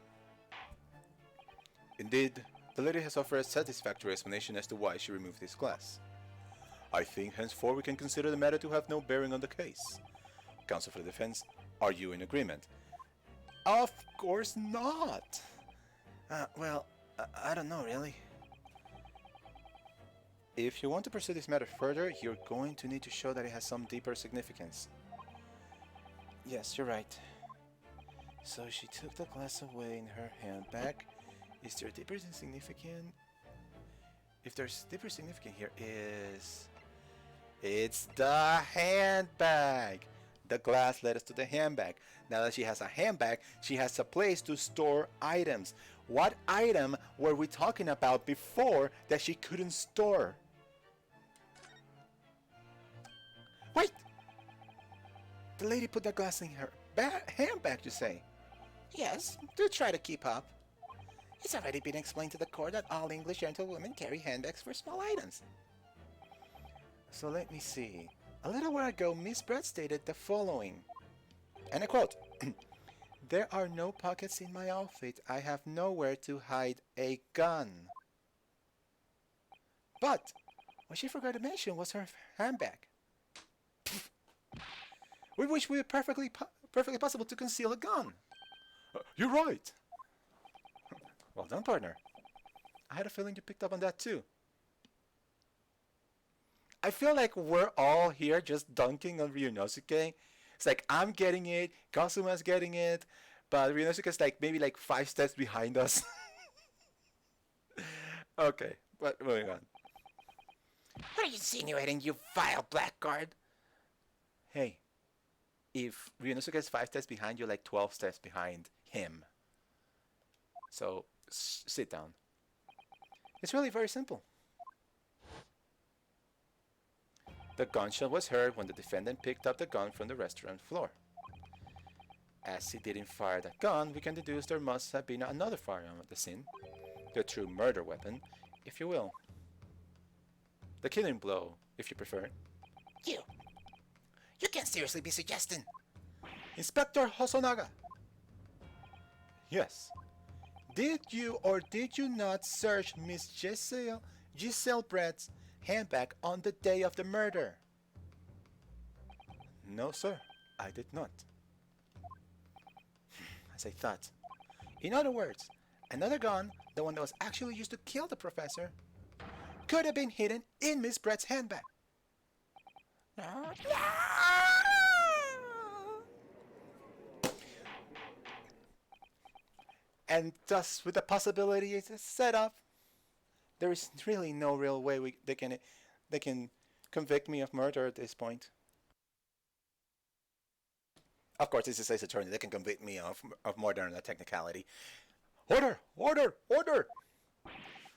Indeed, the lady has offered a satisfactory explanation as to why she removed this glass. I think henceforth we can consider the matter to have no bearing on the case. Counsel for the defense, are you in agreement? Of course not! I don't know really. If you want to pursue this matter further, you're going to need to show that it has some deeper significance. Yes, you're right. So she took the glass away in her handbag. Is there deeper significance? If there's deeper significance here is... It's the handbag! The glass led us to the handbag. Now that she has a handbag, she has a place to store items. What item were we talking about before that she couldn't store? Wait! The lady put the glass in her handbag, you say? Yes, do try to keep up. It's already been explained to the court that all English gentlewomen carry handbags for small items. So let me see. A little while ago, Miss Brett stated the following, and I quote, "There are no pockets in my outfit. I have nowhere to hide a gun." But what she forgot to mention was her handbag, with which we perfectly possible to conceal a gun. You're right. Well done, partner. I had a feeling you picked up on that too. I feel like we're all here just dunking on Ryunosuke. It's like I'm getting it, Kasuma's getting it, but Ryunosuke's like maybe like 5 steps behind us. Okay, but moving on. What are you insinuating, you vile blackguard? Hey, if Ryunosuke is 5 steps behind, you're like 12 steps behind him. So sit down. It's really very simple. The gunshot was heard when the defendant picked up the gun from the restaurant floor. As he didn't fire the gun, we can deduce there must have been another firearm at the scene. The true murder weapon, if you will. The killing blow, if you prefer. You can't seriously be suggesting. Inspector Hosonaga! Yes. Did you or did you not search Miss Giselle Brett's handbag on the day of the murder? No, sir, I did not. As I thought. In other words, another gun, the one that was actually used to kill the professor, could have been hidden in Miss Brett's handbag. No. And thus, with the possibility it's set up, there is really no real way they can convict me of murder at this point. Of course, this is Ace Attorney. They can convict me of murder on a technicality. Order! Order! Order!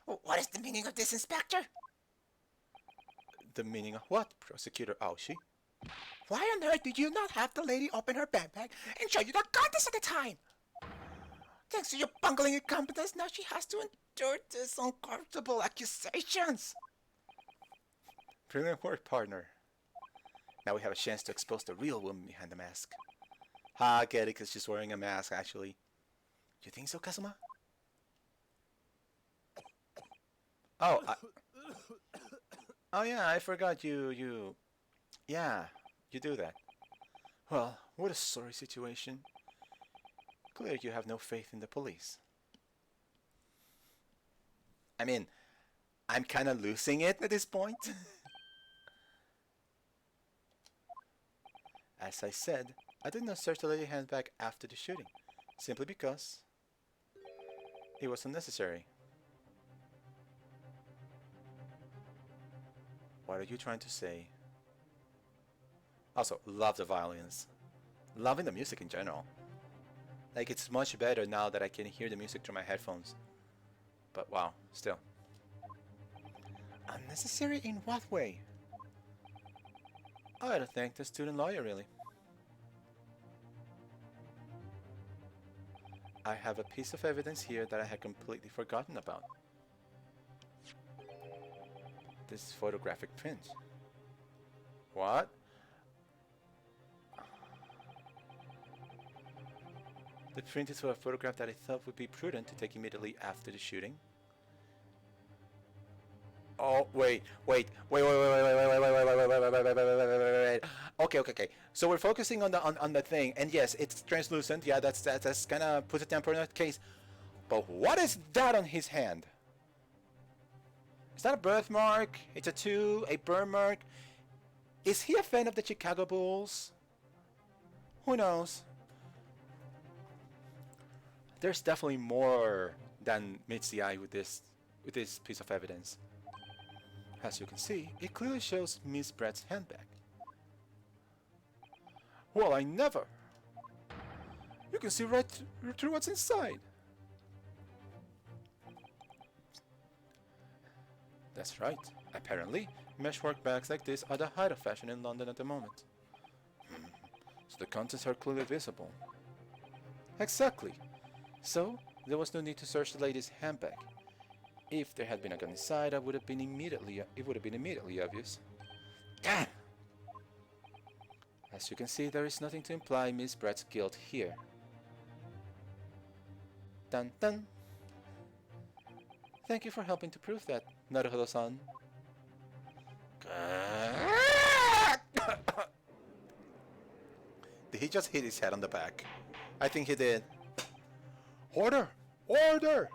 What is the meaning of this, Inspector? The meaning of what, Prosecutor Aoshi? Why on earth did you not have the lady open her backpack and show you the contents at the time? Thanks to your bungling incompetence, now she has to endure these uncomfortable accusations. Brilliant work, partner. Now we have a chance to expose the real woman behind the mask. Ha, I get it, because she's wearing a mask, actually. You think so, Kazuma? Oh, oh yeah, I forgot yeah, you do that. Well, what a sorry situation. Clearly you have no faith in the police. I mean, I'm kind of losing it at this point. As I said, I did not search the lady handbag after the shooting, simply because it was unnecessary. What are you trying to say? Also, love the violins. Loving the music in general. Like, it's much better now that I can hear the music through my headphones. But wow, still. Unnecessary in what way? I had to thank the student lawyer, really. I have a piece of evidence here that I had completely forgotten about. This photographic print. What? The print is for a photograph that I thought would be prudent to take immediately after the shooting. Oh, wait. Okay. So we're focusing on the thing, and yes, it's translucent. Yeah, that's kind of puts a temper in that case. But what is that on his hand? Is that a birthmark, a tattoo, a burn mark? Is he a fan of the Chicago Bulls? Who knows? There's definitely more than meets the eye with this piece of evidence. As you can see, it clearly shows Miss Brett's handbag. Well, I never! You can see right through what's inside. That's right. Apparently, meshwork bags like this are the height of fashion in London at the moment. So the contents are clearly visible. Exactly. So, there was no need to search the lady's handbag. If there had been a gun inside, it would have been immediately obvious. Ah! As you can see, there is nothing to imply Miss Brett's guilt here. Dun dun! Thank you for helping to prove that, Naruhodo-san. Did he just hit his head on the back? I think he did. Order! Order!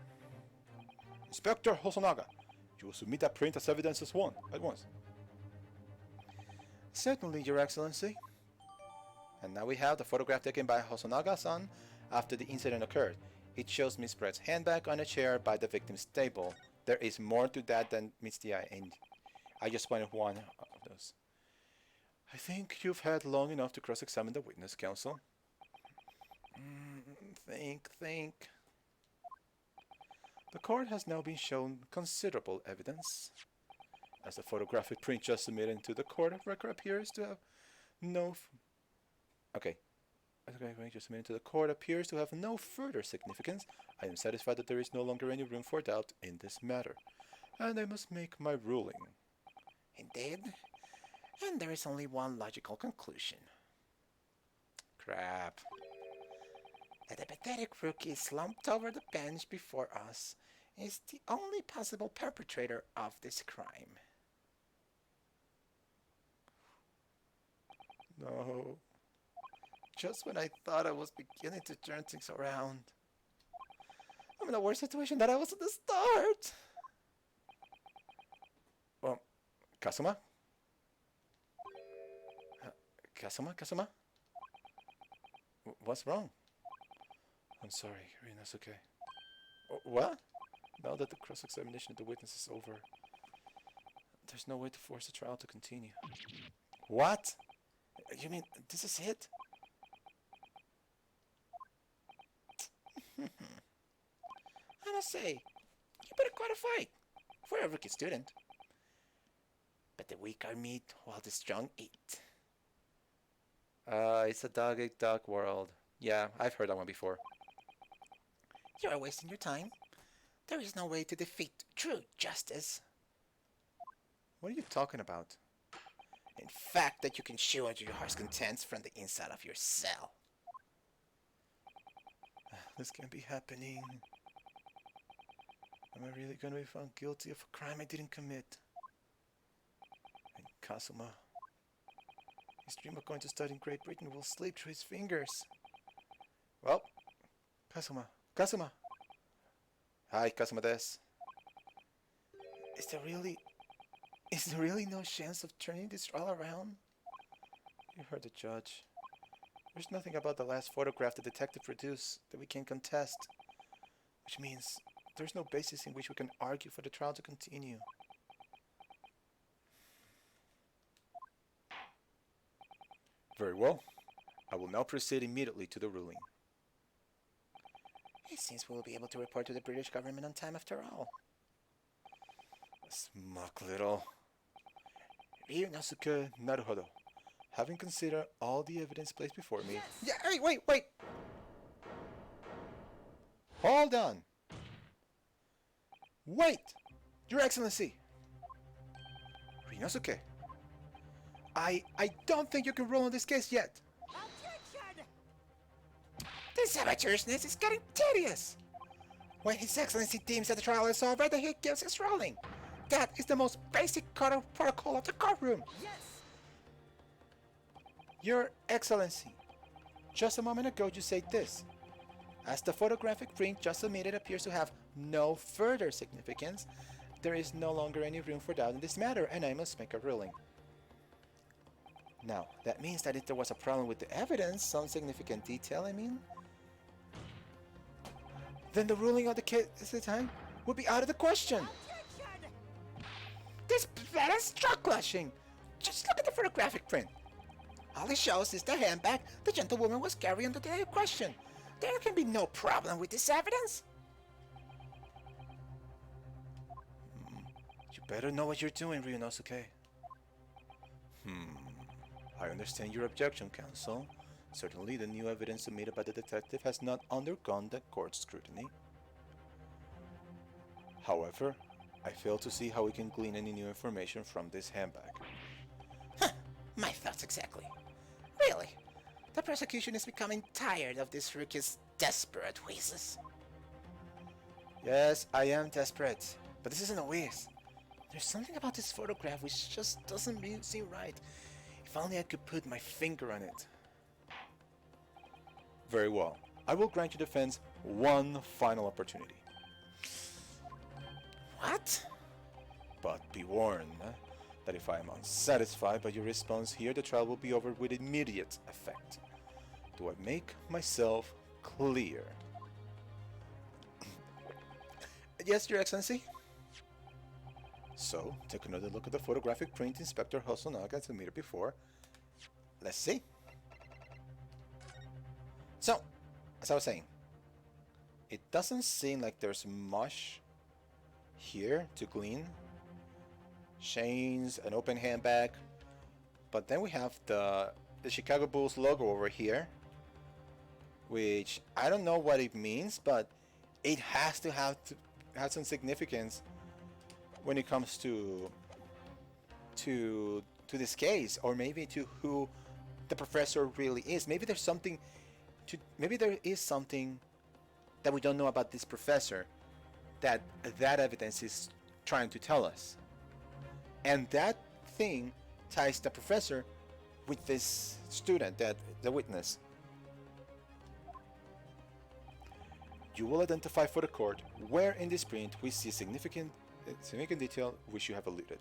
Inspector Hosonaga, you will submit that print as evidence at once. Certainly, Your Excellency. And now we have the photograph taken by Hosonaga-san after the incident occurred. It shows Miss Brett's handbag on a chair by the victim's table. There is more to that than meets the eye, and I just wanted one of those. I think you've had long enough to cross-examine the witness, counsel. Think. The court has now been shown considerable evidence. As the photographic print just submitted to the court of record appears to have no... just submitted to the court appears to have no further significance. I am satisfied that there is no longer any room for doubt in this matter, and I must make my ruling. Indeed. And there is only one logical conclusion. Crap. That the pathetic rookie slumped over the bench before us is the only possible perpetrator of this crime. No. Just when I thought I was beginning to turn things around. I'm in a worse situation than I was at the start. Well, Kazuma? Kazuma? What's wrong? I'm sorry, Rina's okay. What? Now that the cross-examination of the witness is over, there's no way to force the trial to continue. What? You mean this is it? I must say, you put up quite a fight for a rookie student. But the weak are meat while the strong eat. It's a dog-eat-dog world. Yeah, I've heard that one before. You are wasting your time. There is no way to defeat true justice. What are you talking about? In fact, that you can chew out your heart's contents from the inside of your cell. This can't be happening. Am I really going to be found guilty of a crime I didn't commit? And Kazuma, his dream of going to study in Great Britain will slip through his fingers. Well, Kazuma, Kazuma. Hi, Kazuma des. Is there really no chance of turning this trial around? You heard the judge. There's nothing about the last photograph the detective produced that we can contest, which means there's no basis in which we can argue for the trial to continue. Very well. I will now proceed immediately to the ruling. It seems we will be able to report to the British government on time after all. Smug little. Ryunosuke Naruhodo. Having considered all the evidence placed before me... Yeah, hey, wait! Hold on! Wait! Your Excellency! Ryunosuke, I don't think you can rule on this case yet. Objection! This amateurishness is getting tedious! When His Excellency deems that the trial is over, then he gives his ruling. That is the most basic protocol of the courtroom. Yes! Your Excellency, just a moment ago you said this. As the photographic print just submitted appears to have no further significance, there is no longer any room for doubt in this matter, and I must make a ruling. Now, that means that if there was a problem with the evidence, some significant detail, then the ruling of the case at the time would be out of the question. Objection! This plan is struck-clashing. Just look at the photographic print. All it shows is the handbag the gentlewoman was carrying on the day of question. There can be no problem with this evidence. You better know what you're doing, Ryunosuke. I understand your objection, counsel. Certainly, the new evidence submitted by the detective has not undergone the court's scrutiny. However, I fail to see how we can glean any new information from this handbag. My thoughts exactly. Really, the prosecution is becoming tired of this rookie's desperate wheezes. Yes, I am desperate, but this isn't a wheeze. There's something about this photograph which just doesn't seem right. If only I could put my finger on it. Very well. I will grant your defense one final opportunity. What? But be warned that if I am unsatisfied by your response here, the trial will be over with immediate effect. Do I make myself clear? Yes, Your Excellency. So, take another look at the photographic print Inspector Hosonaga submitted before. Let's see. So, as I was saying, it doesn't seem like there's much here to glean. Chains, an open handbag, but then we have the Chicago Bulls logo over here, which I don't know what it means, but it has to have some significance when it comes to this case, or maybe to who the professor really is. Maybe there is something that we don't know about this professor that evidence is trying to tell us. And that thing ties the professor with this student, the witness. You will identify for the court where in this print we see significant detail which you have alluded.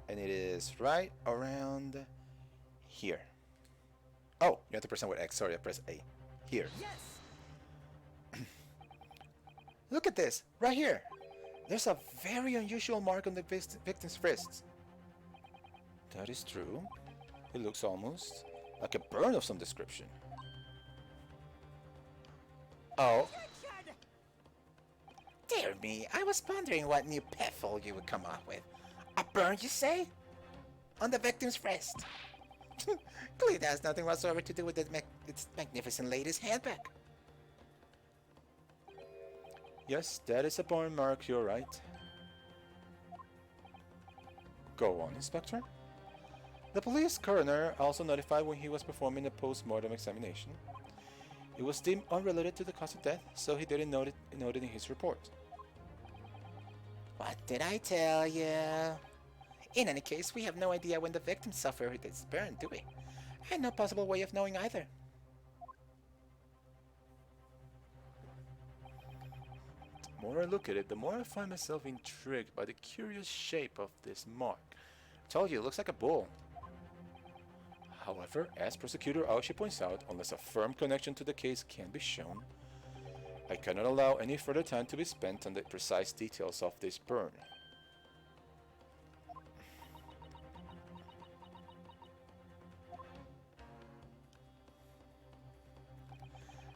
And it is right around here. Oh, you have to press with X. Sorry, I pressed A. Here. Yes. Look at this, right here. There's a very unusual mark on the victim's wrists. That is true. It looks almost like a burn of some description. Oh. Dear me, I was pondering what new pitfall you would come up with. A burn, you say? On the victim's wrist. Clearly that has nothing whatsoever to do with its magnificent lady's handbag. Yes, that is a burn mark, you're right. Go on, Inspector. The police coroner also notified when he was performing the post-mortem examination. It was deemed unrelated to the cause of death, so he didn't note it in his report. What did I tell you? In any case, we have no idea when the victim suffered this burn, do we? And no possible way of knowing either. The more I look at it, the more I find myself intrigued by the curious shape of this mark. I told you, it looks like a bull. However, as Prosecutor Aoshi points out, unless a firm connection to the case can be shown, I cannot allow any further time to be spent on the precise details of this burn.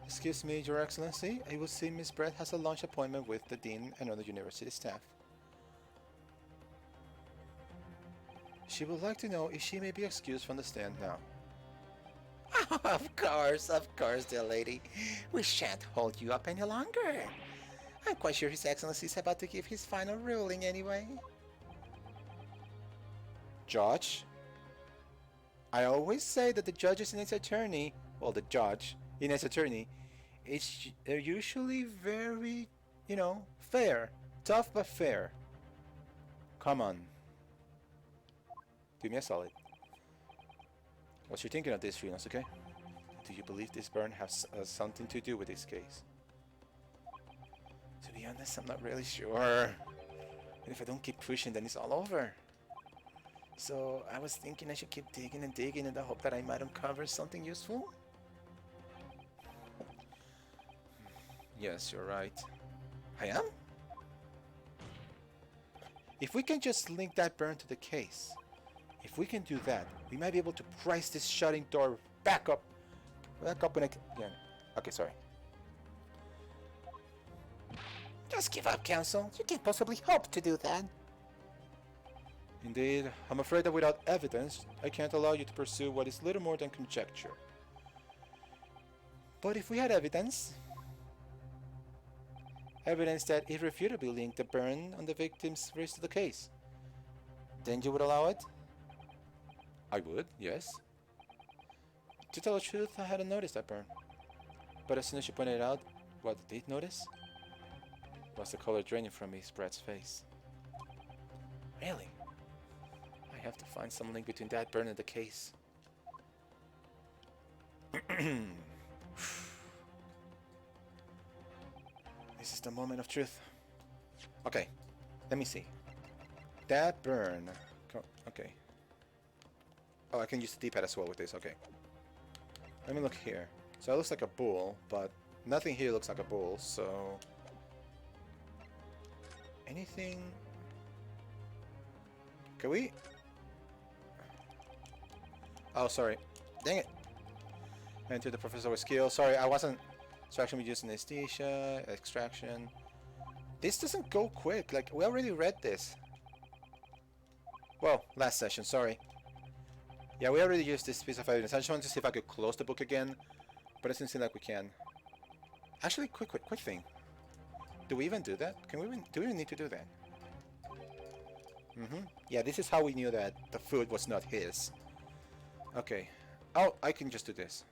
Excuse me, Your Excellency, I will see Miss Brett has a lunch appointment with the Dean and other university staff. She would like to know if she may be excused from the stand now. Of course, dear lady. We shan't hold you up any longer. I'm quite sure His Excellency is about to give his final ruling anyway. Judge? I always say that the judges and its attorney, well, the judge and its attorney, they're usually very, fair. Tough but fair. Come on. Do me a solid. What's your thinking of this, Rinosuke? Do you believe this burn has something to do with this case? To be honest, I'm not really sure. And if I don't keep pushing, then it's all over. So I was thinking I should keep digging and digging in the hope that I might uncover something useful. Yes, you're right. I am? If we can just link that burn to the case, if we can do that, we might be able to price this shutting door back up when again. Okay, sorry. Just give up, Counsel. You can't possibly hope to do that. Indeed, I'm afraid that without evidence, I can't allow you to pursue what is little more than conjecture. But if we had evidence that irrefutably linked the burn on the victim's wrist to the case, then you would allow it? I would, yes. To tell the truth, I hadn't noticed that burn. But as soon as you pointed it out, what I did notice was the color draining from Miss Brett's face. Really? I have to find some link between that burn and the case. This is the moment of truth. Okay, let me see. That burn. Okay. Oh, I can use the D-pad as well with this. Okay. Let me look here. So it looks like a bull, but nothing here looks like a bull, so... Anything... Can we... Oh, sorry. Dang it. Enter the professor with skill. Sorry, I wasn't... Extraction we use anesthesia, extraction. This doesn't go quick. Like, we already read this. Well, last session, sorry. Yeah, we already used this piece of evidence. I just wanted to see if I could close the book again, but it doesn't seem like we can. Actually, quick thing. Do we even do that? Do we even need to do that? Yeah, this is how we knew that the food was not his. Okay. Oh, I can just do this.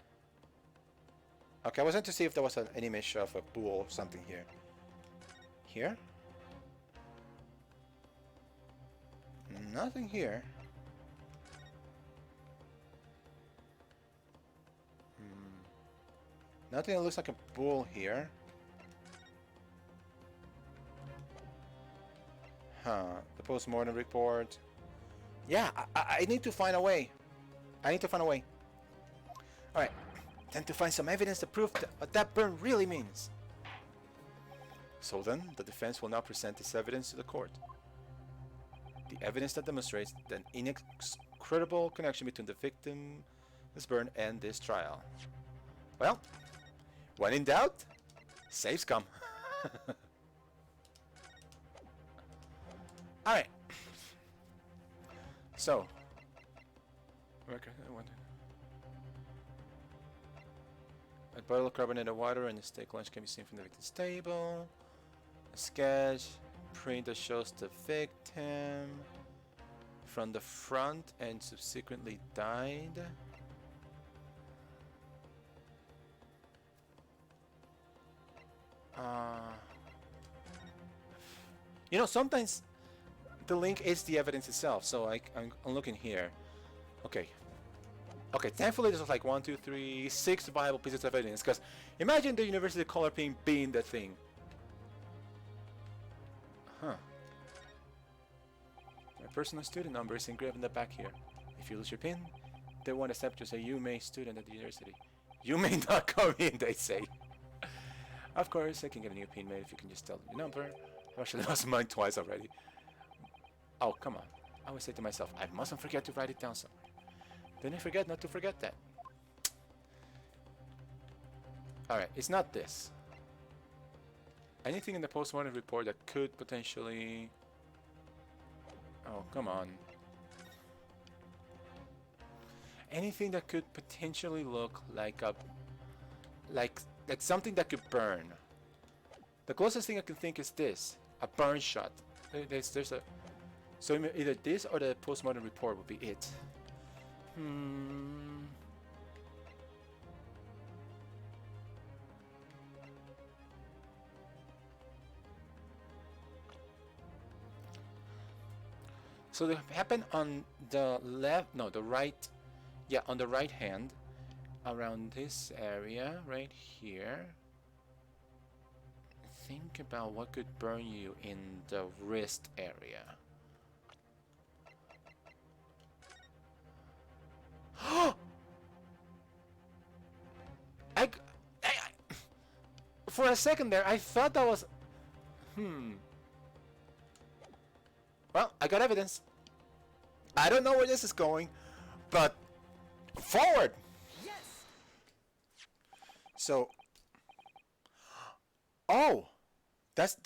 Okay, I was trying to see if there was an image of a bull or something here. Here? Nothing here. Nothing that looks like a bull here. Huh. The post-mortem report. Yeah, I need to find a way. I need to find a way. Alright. Time to find some evidence to prove what that burn really means. So then, the defense will now present this evidence to the court. The evidence that demonstrates the incredible connection between the victim, this burn, and this trial. Well, when in doubt, save scum. Alright. So. A bottle of carbonated water and a steak lunch can be seen from the victim's table. A sketch. Print that shows the victim from the front and subsequently died. You know, sometimes the link is the evidence itself. So I'm looking here. Okay. Okay, thankfully there's like 1, 2, 3, 6 viable pieces of evidence. Because imagine the university color pin being the thing. Huh. My personal student number is engraved in the back here. If you lose your pin, they won't accept you as a UMA student at the university. You may not come in, they say. Of course, I can get a new pin made if you can just tell them your number. I've actually lost mine twice already. Oh, come on. I always say to myself, I mustn't forget to write it down somewhere. Then I forget not to forget that. Alright, it's not this. Anything in the postmortem report that could potentially... Oh, come on. Anything that could potentially look like a... Like something that could burn. The closest thing I can think is this. A burn shot. There's a... So either this or the postmortem report would be it. So they happen on the left, no, the right, yeah, on the right hand, around this area, right here. Think about what could burn you in the wrist area. For a second there, I thought that was... Well, I got evidence. I don't know where this is going, but forward! Yes! So... Oh! That's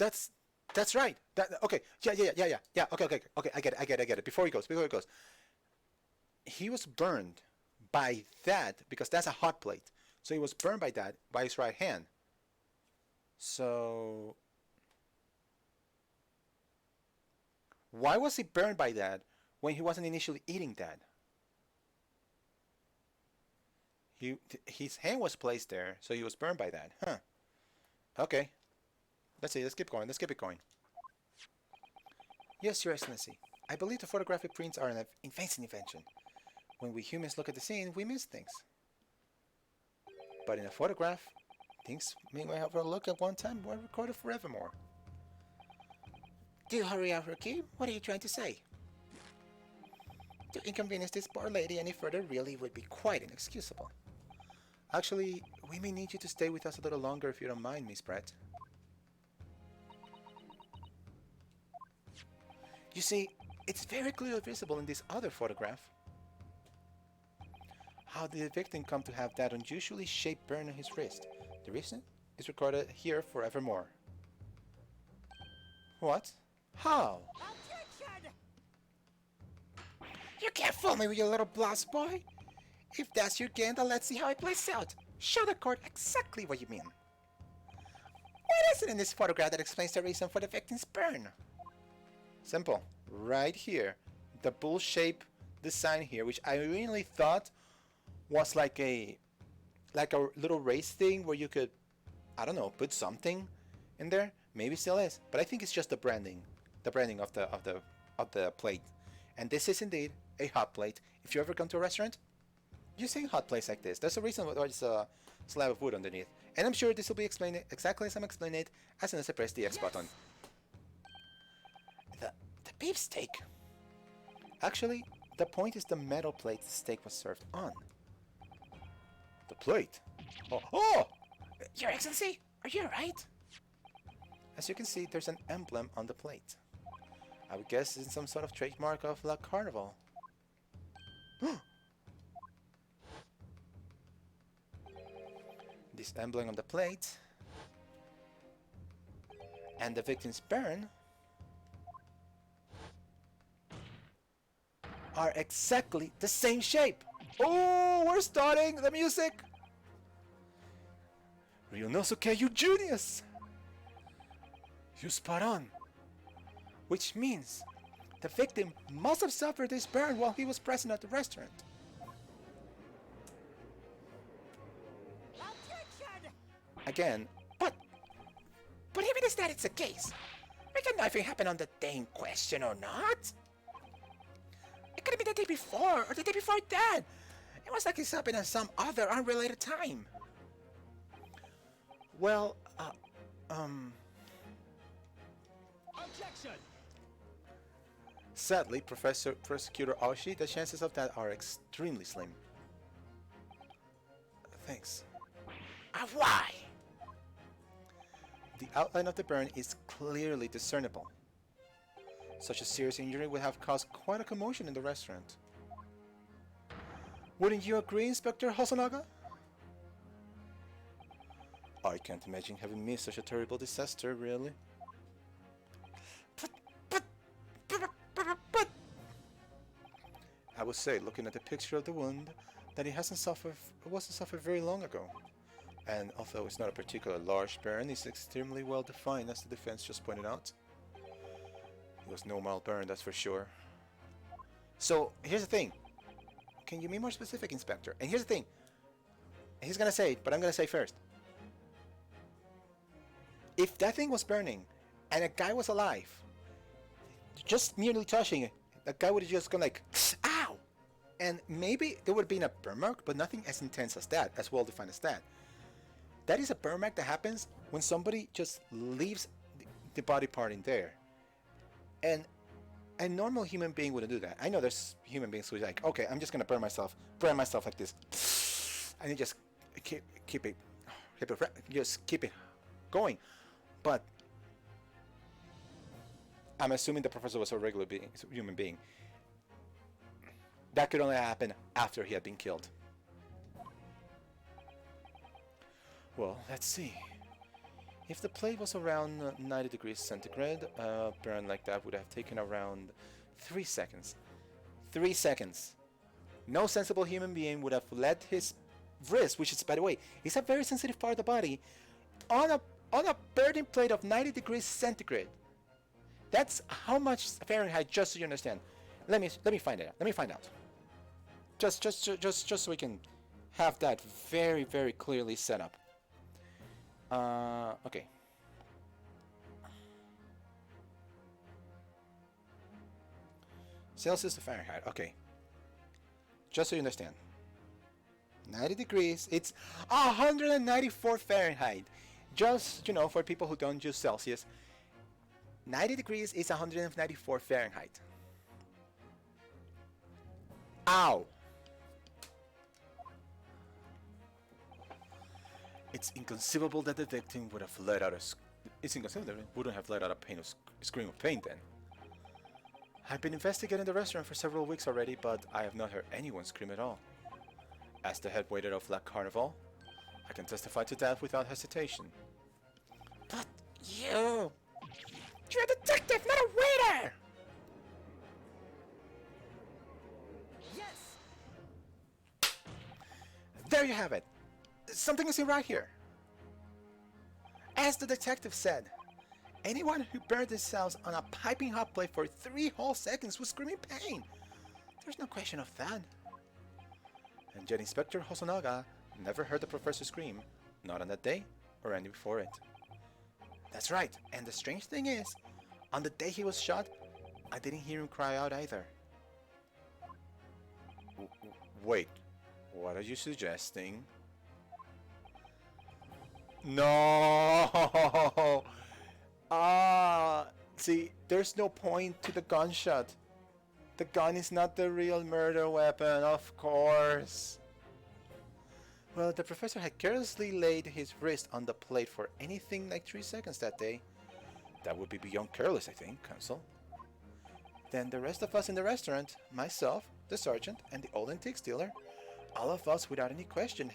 right. Okay, yeah. Okay. I get it. Before he goes. He was burned by that, because that's a hot plate. So he was burned by that, by his right hand. So... Why was he burned by that when he wasn't initially eating that? His hand was placed there, so he was burned by that. Huh. Okay. Let's see, let's keep going. Let's keep it going. Yes, Your Excellency. I believe the photographic prints are an amazing invention. When we humans look at the scene, we miss things. But in a photograph, things may have a look at one time were recorded forevermore. Do hurry up, Rookie. What are you trying to say? To inconvenience this poor lady any further really would be quite inexcusable. Actually, we may need you to stay with us a little longer if you don't mind, Miss Brett. You see, it's very clearly visible in this other photograph. How did the victim come to have that unusually shaped burn on his wrist? The reason is recorded here forevermore. What? How? You can't fool me with your little blouse, boy. If that's your game, then let's see how it plays out. Show the court exactly what you mean. What is it in this photograph that explains the reason for the victim's burn? Simple. Right here. The bull-shaped design here, which I really thought was like a little race thing where you could, I don't know, put something in there. Maybe still is, but I think it's just the branding of the plate. And this is indeed a hot plate. If you ever come to a restaurant, you see hot plates like this. There's a reason why there's a slab of wood underneath. And I'm sure this will be explained exactly as I'm explaining it as soon as I press the X button. The beef steak. Actually, the point is the metal plate the steak was served on. The plate? Oh! Your Excellency, are you alright? As you can see, there's an emblem on the plate. I would guess it's some sort of trademark of La Carnival. This emblem on the plate and the victim's burn are exactly the same shape. Oh, we're starting the music. Ryonosuke, you genius! You spot on. Which means the victim must have suffered this burn while he was present at the restaurant. Again, but even if that is the case, We can know if it happened on the day in question or not. It could have been the day before or the day before that. It was like it's happened at some other unrelated time. Well, Objection! Sadly, Prosecutor Aoshi, the chances of that are extremely slim. Thanks. Why? The outline of the burn is clearly discernible. Such a serious injury would have caused quite a commotion in the restaurant. Wouldn't you agree, Inspector Hosonaga? I can't imagine having missed such a terrible disaster, really. But I would say, looking at the picture of the wound, that it wasn't suffered very long ago. And although it's not a particularly large burn, it's extremely well defined, as the defense just pointed out. It was no mild burn, that's for sure. so here's the thing. Can you be more specific, Inspector? And here's the thing. He's gonna say it, but I'm gonna say first. If that thing was burning and a guy was alive, just merely touching it, the guy would have just gone like, ow! And maybe there would have been a burn mark, but nothing as intense as that, as well defined as that. That is a burn mark that happens when somebody just leaves the body part in there. And a normal human being wouldn't do that. I know there's human beings who are like, okay, I'm just gonna burn myself like this, and you just keep it going. But I'm assuming the professor was a regular human being. That could only happen after he had been killed. Well, let's see. If the plate was around 90 degrees centigrade, a burn like that would have taken around 3 seconds. 3 seconds. No sensible human being would have let his wrist, which is, by the way, is a very sensitive part of the body, on a burning plate of 90 degrees centigrade. That's how much Fahrenheit, just so you understand. Let me find it out. Let me find out. Just so we can have that very, very clearly set up. Okay. Celsius to Fahrenheit. Okay. Just so you understand. 90 degrees, it's 194 Fahrenheit. Just, for people who don't use Celsius, 90 degrees is 194 Fahrenheit. Ow! It's inconceivable that the victim would have let out It's inconceivable that it wouldn't have let out a scream of pain then. I've been investigating the restaurant for several weeks already, but I have not heard anyone scream at all. As the head waiter of La Carnival, I can testify to that without hesitation. But you're a detective, not a waiter! Yes! There you have it. Something isn't right here. As the detective said, anyone who burned themselves on a piping hot plate for 3 whole seconds was screaming pain. There's no question of that. And yet Inspector Hosonaga never heard the professor scream, not on that day or any before it. That's right, and the strange thing is, on the day he was shot, I didn't hear him cry out either. Wait, what are you suggesting? No! See, there's no point to the gunshot. The gun is not the real murder weapon, of course. Well, the professor had carelessly laid his wrist on the plate for anything like 3 seconds that day. That would be beyond careless, I think, Counsel. Then the rest of us in the restaurant, myself, the sergeant, and the old antique dealer, all of us without any question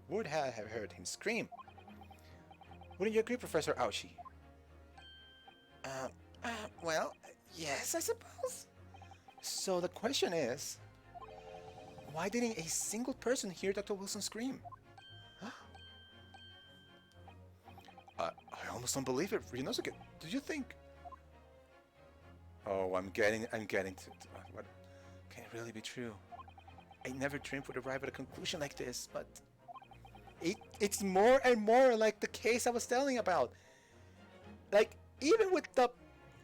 would have heard him scream. Wouldn't you agree, Professor Aoshi? Well, yes, I suppose. So the question is, why didn't a single person hear Dr. Wilson scream? I almost don't believe it. Ryunosuke, did you think? Oh, I'm getting to what? Can it really be true? I never dreamed would arrive at a conclusion like this, but it's more and more like the case I was telling about. Like, even with the,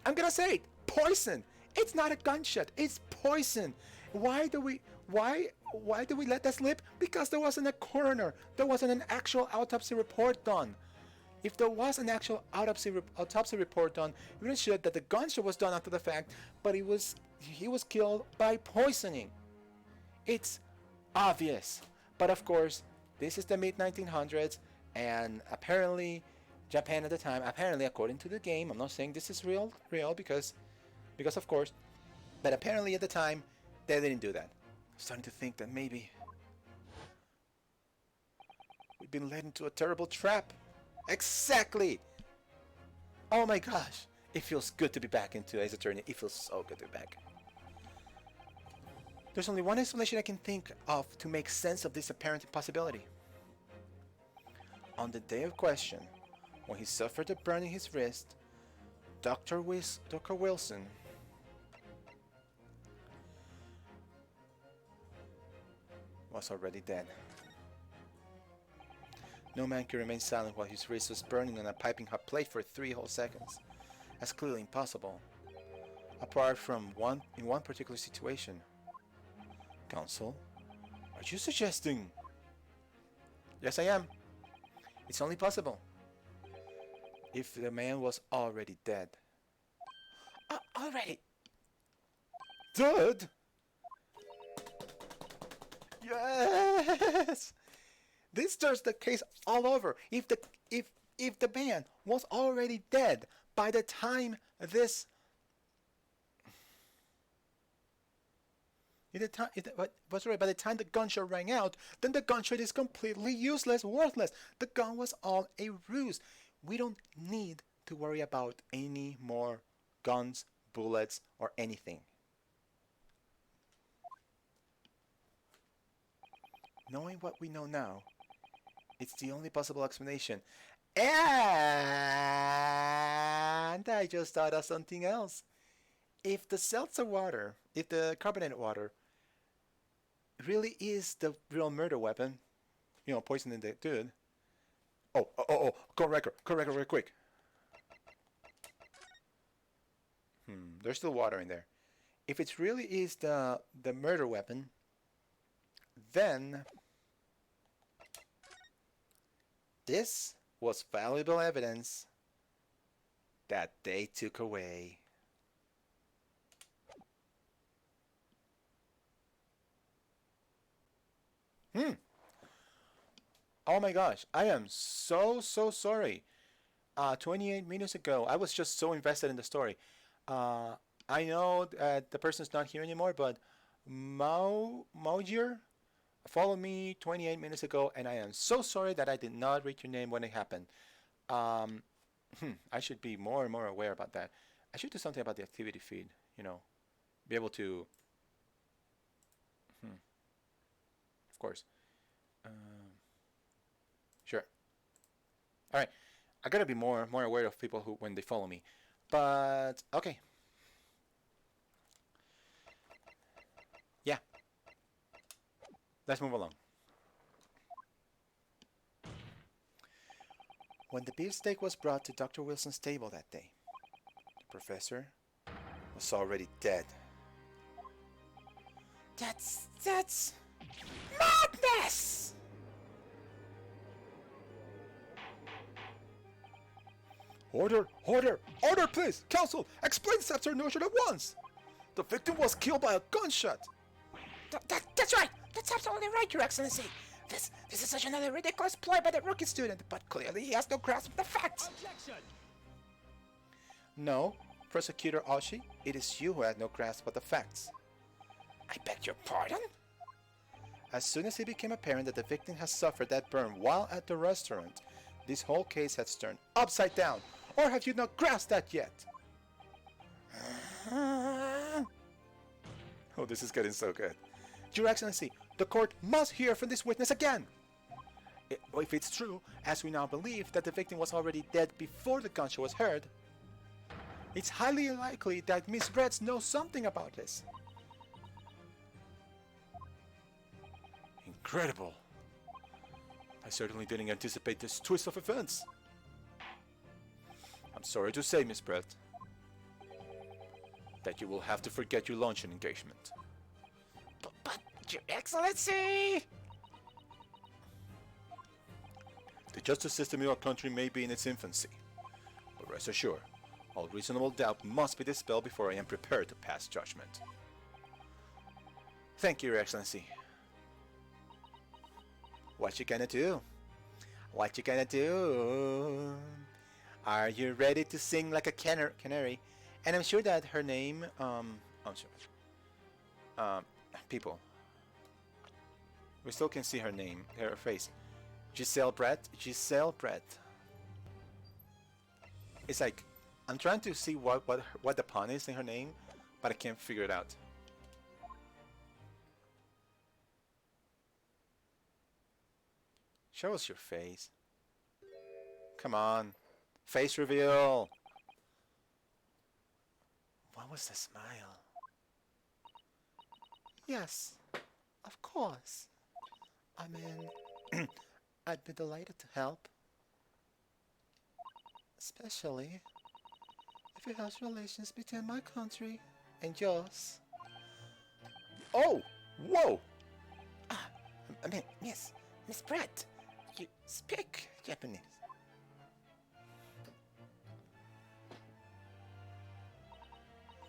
I'm gonna say it, poison. It's not a gunshot. It's poison. Why do we let that slip? Because there wasn't a coroner. There wasn't an actual autopsy report done. If there was an actual autopsy report done, it would show that the gunshot was done after the fact, but he was killed by poisoning. It's obvious. But of course, this is the mid 1900s, and apparently Japan at the time, apparently according to the game, I'm not saying this is real because of course, but apparently at the time they didn't do that. I'm starting to think that maybe we've been led into a terrible trap. Exactly. Oh my gosh, it feels good to be back into Ace Attorney. It feels so good to be back. There's only one explanation I can think of to make sense of this apparent impossibility. On the day of question, when he suffered a burn in his wrist, Dr. Wilson was already dead. No man could remain silent while his wrist was burning on a piping hot plate for 3 whole seconds. That's clearly impossible, apart from one particular situation. Counsel, are you suggesting? Yes, I am. It's only possible if the man was already dead. Already dead? Yes. This turns the case all over. If the man was already dead by the time this by the time the gunshot rang out, then the gunshot is completely useless, worthless. The gun was all a ruse. We don't need to worry about any more guns, bullets, or anything. Knowing what we know now, it's the only possible explanation. And I just thought of something else. If the seltzer water, if the carbonated water really is the real murder weapon, poisoning the dude. Correct real quick. There's still water in there. If it really is the murder weapon, then this was valuable evidence that they took away. Oh my gosh, I am so sorry. 28 minutes ago, I was just so invested in the story. I know that the person's not here anymore, but Maujir followed me 28 minutes ago, and I am so sorry that I did not read your name when it happened. I should be more and more aware about that. I should do something about the activity feed, be able to, of course. Sure. All right. I gotta be more aware of people who when they follow me. But okay. Yeah. Let's move along. When the beefsteak was brought to Dr. Wilson's table that day, the professor was already dead. That's madness! Order, please! Counsel, explain this absurd notion at once! The victim was killed by a gunshot! That's right! That's absolutely right, Your Excellency! This is such another ridiculous ploy by the rookie student, but clearly he has no grasp of the facts! Objection! No, Prosecutor Oshi, it is you who had no grasp of the facts. I beg your pardon? As soon as it became apparent that the victim has suffered that burn while at the restaurant, this whole case has turned upside down. Or have you not grasped that yet? Oh, this is getting so good. Your Excellency, the court must hear from this witness again. If it's true, as we now believe, that the victim was already dead before the gunshot was heard, it's highly likely that Miss Retz knows something about this. Incredible. I certainly didn't anticipate this twist of events. I'm sorry to say, Miss Brett, that you will have to forget your luncheon engagement. But, Your Excellency! The justice system in our country may be in its infancy, but rest assured, all reasonable doubt must be dispelled before I am prepared to pass judgment. Thank you, Your Excellency. What you gonna do? What you gonna do? Are you ready to sing like a canary? And I'm sure that her name, people, we still can see her name, her face. Giselle Brett. Giselle Brett. It's like I'm trying to see what the pun is in her name, but I can't figure it out. Show us your face. Come on. Face reveal. What was the smile? Yes, of course. I mean, I'd be delighted to help. Especially if it has relations between my country and yours. Oh! Whoa! Ah, I mean, Miss Brett, you speak Japanese.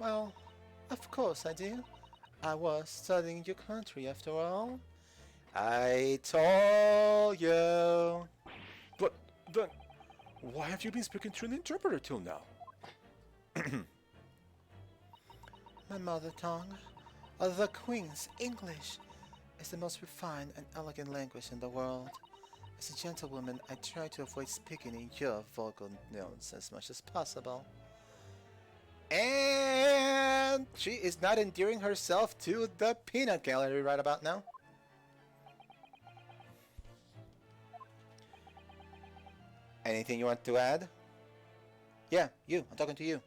Well, of course I do. I was studying your country after all. I told you. But then, why have you been speaking through an interpreter till now? My mother tongue, the Queen's English, is the most refined and elegant language in the world. As a gentlewoman, I try to avoid speaking in your vocal notes as much as possible. And she is not endearing herself to the peanut gallery right about now. Anything you want to add? Yeah, you. I'm talking to you.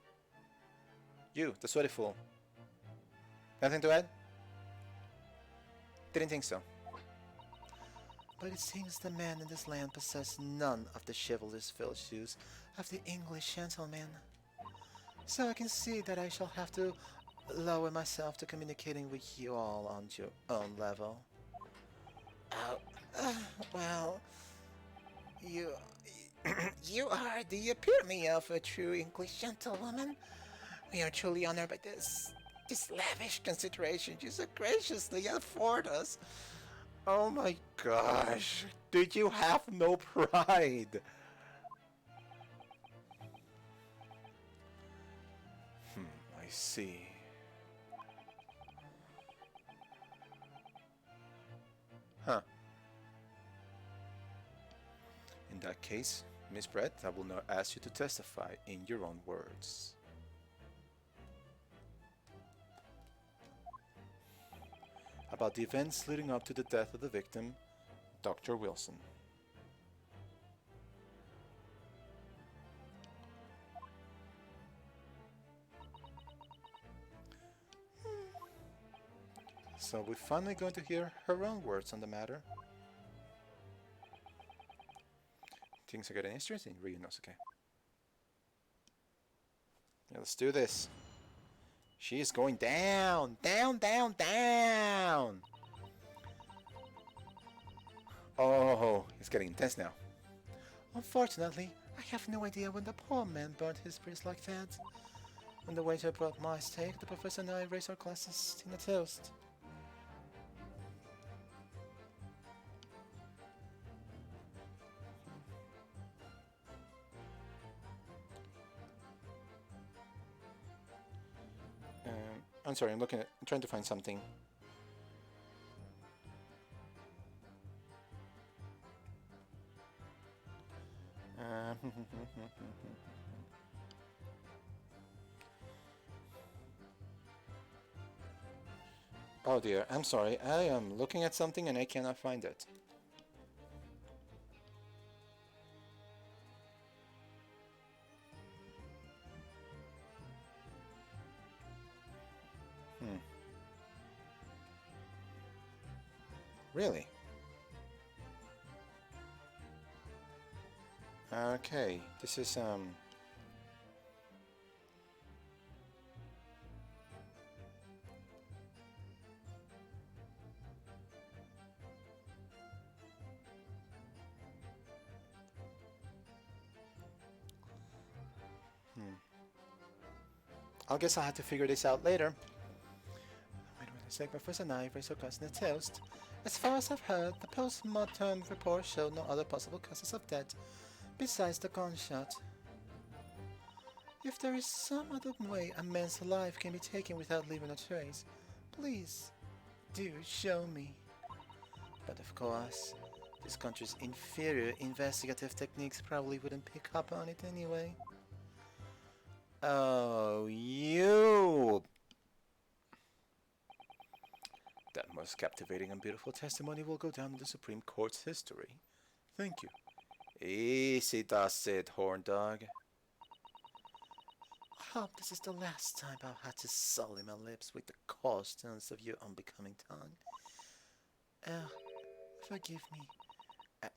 You, the sweaty fool. Nothing to add? Didn't think so. But it seems the men in this land possess none of the chivalrous virtues of the English gentleman. So I can see that I shall have to lower myself to communicating with you all on your own level. Well, you you are the epitome of a true English gentlewoman. We are truly honored by this lavish consideration you so graciously afford us. Oh my gosh, did you have no pride? I see. Huh. In that case, Miss Brett, I will now ask you to testify in your own words. About the events leading up to the death of the victim, Dr. Wilson. So we're finally going to hear her own words on the matter. Things are getting interesting, Ryunosuke. Yeah, let's do this. She is going down, down, down, down. Oh, it's getting intense now. Unfortunately, I have no idea when the poor man burnt his wrist like that. When the waiter brought my steak, the professor and I raised our glasses in a toast. I'm sorry, I'm trying to find something. Oh dear, I'm sorry. I am looking at something and I cannot find it. Really? Okay, this is I guess I'll have to figure this out later. When a segment was an eye raised across the toast. As far as I've heard, the post-mortem report showed no other possible causes of death besides the gunshot. If there is some other way a man's life can be taken without leaving a trace, please do show me. But of course, this country's inferior investigative techniques probably wouldn't pick up on it anyway. Oh, you! That most captivating and beautiful testimony will go down in the Supreme Court's history. Thank you. Easy does it, horn dog. I hope this is the last time I'll have to sully my lips with the coarse tones of your unbecoming tongue. Forgive me.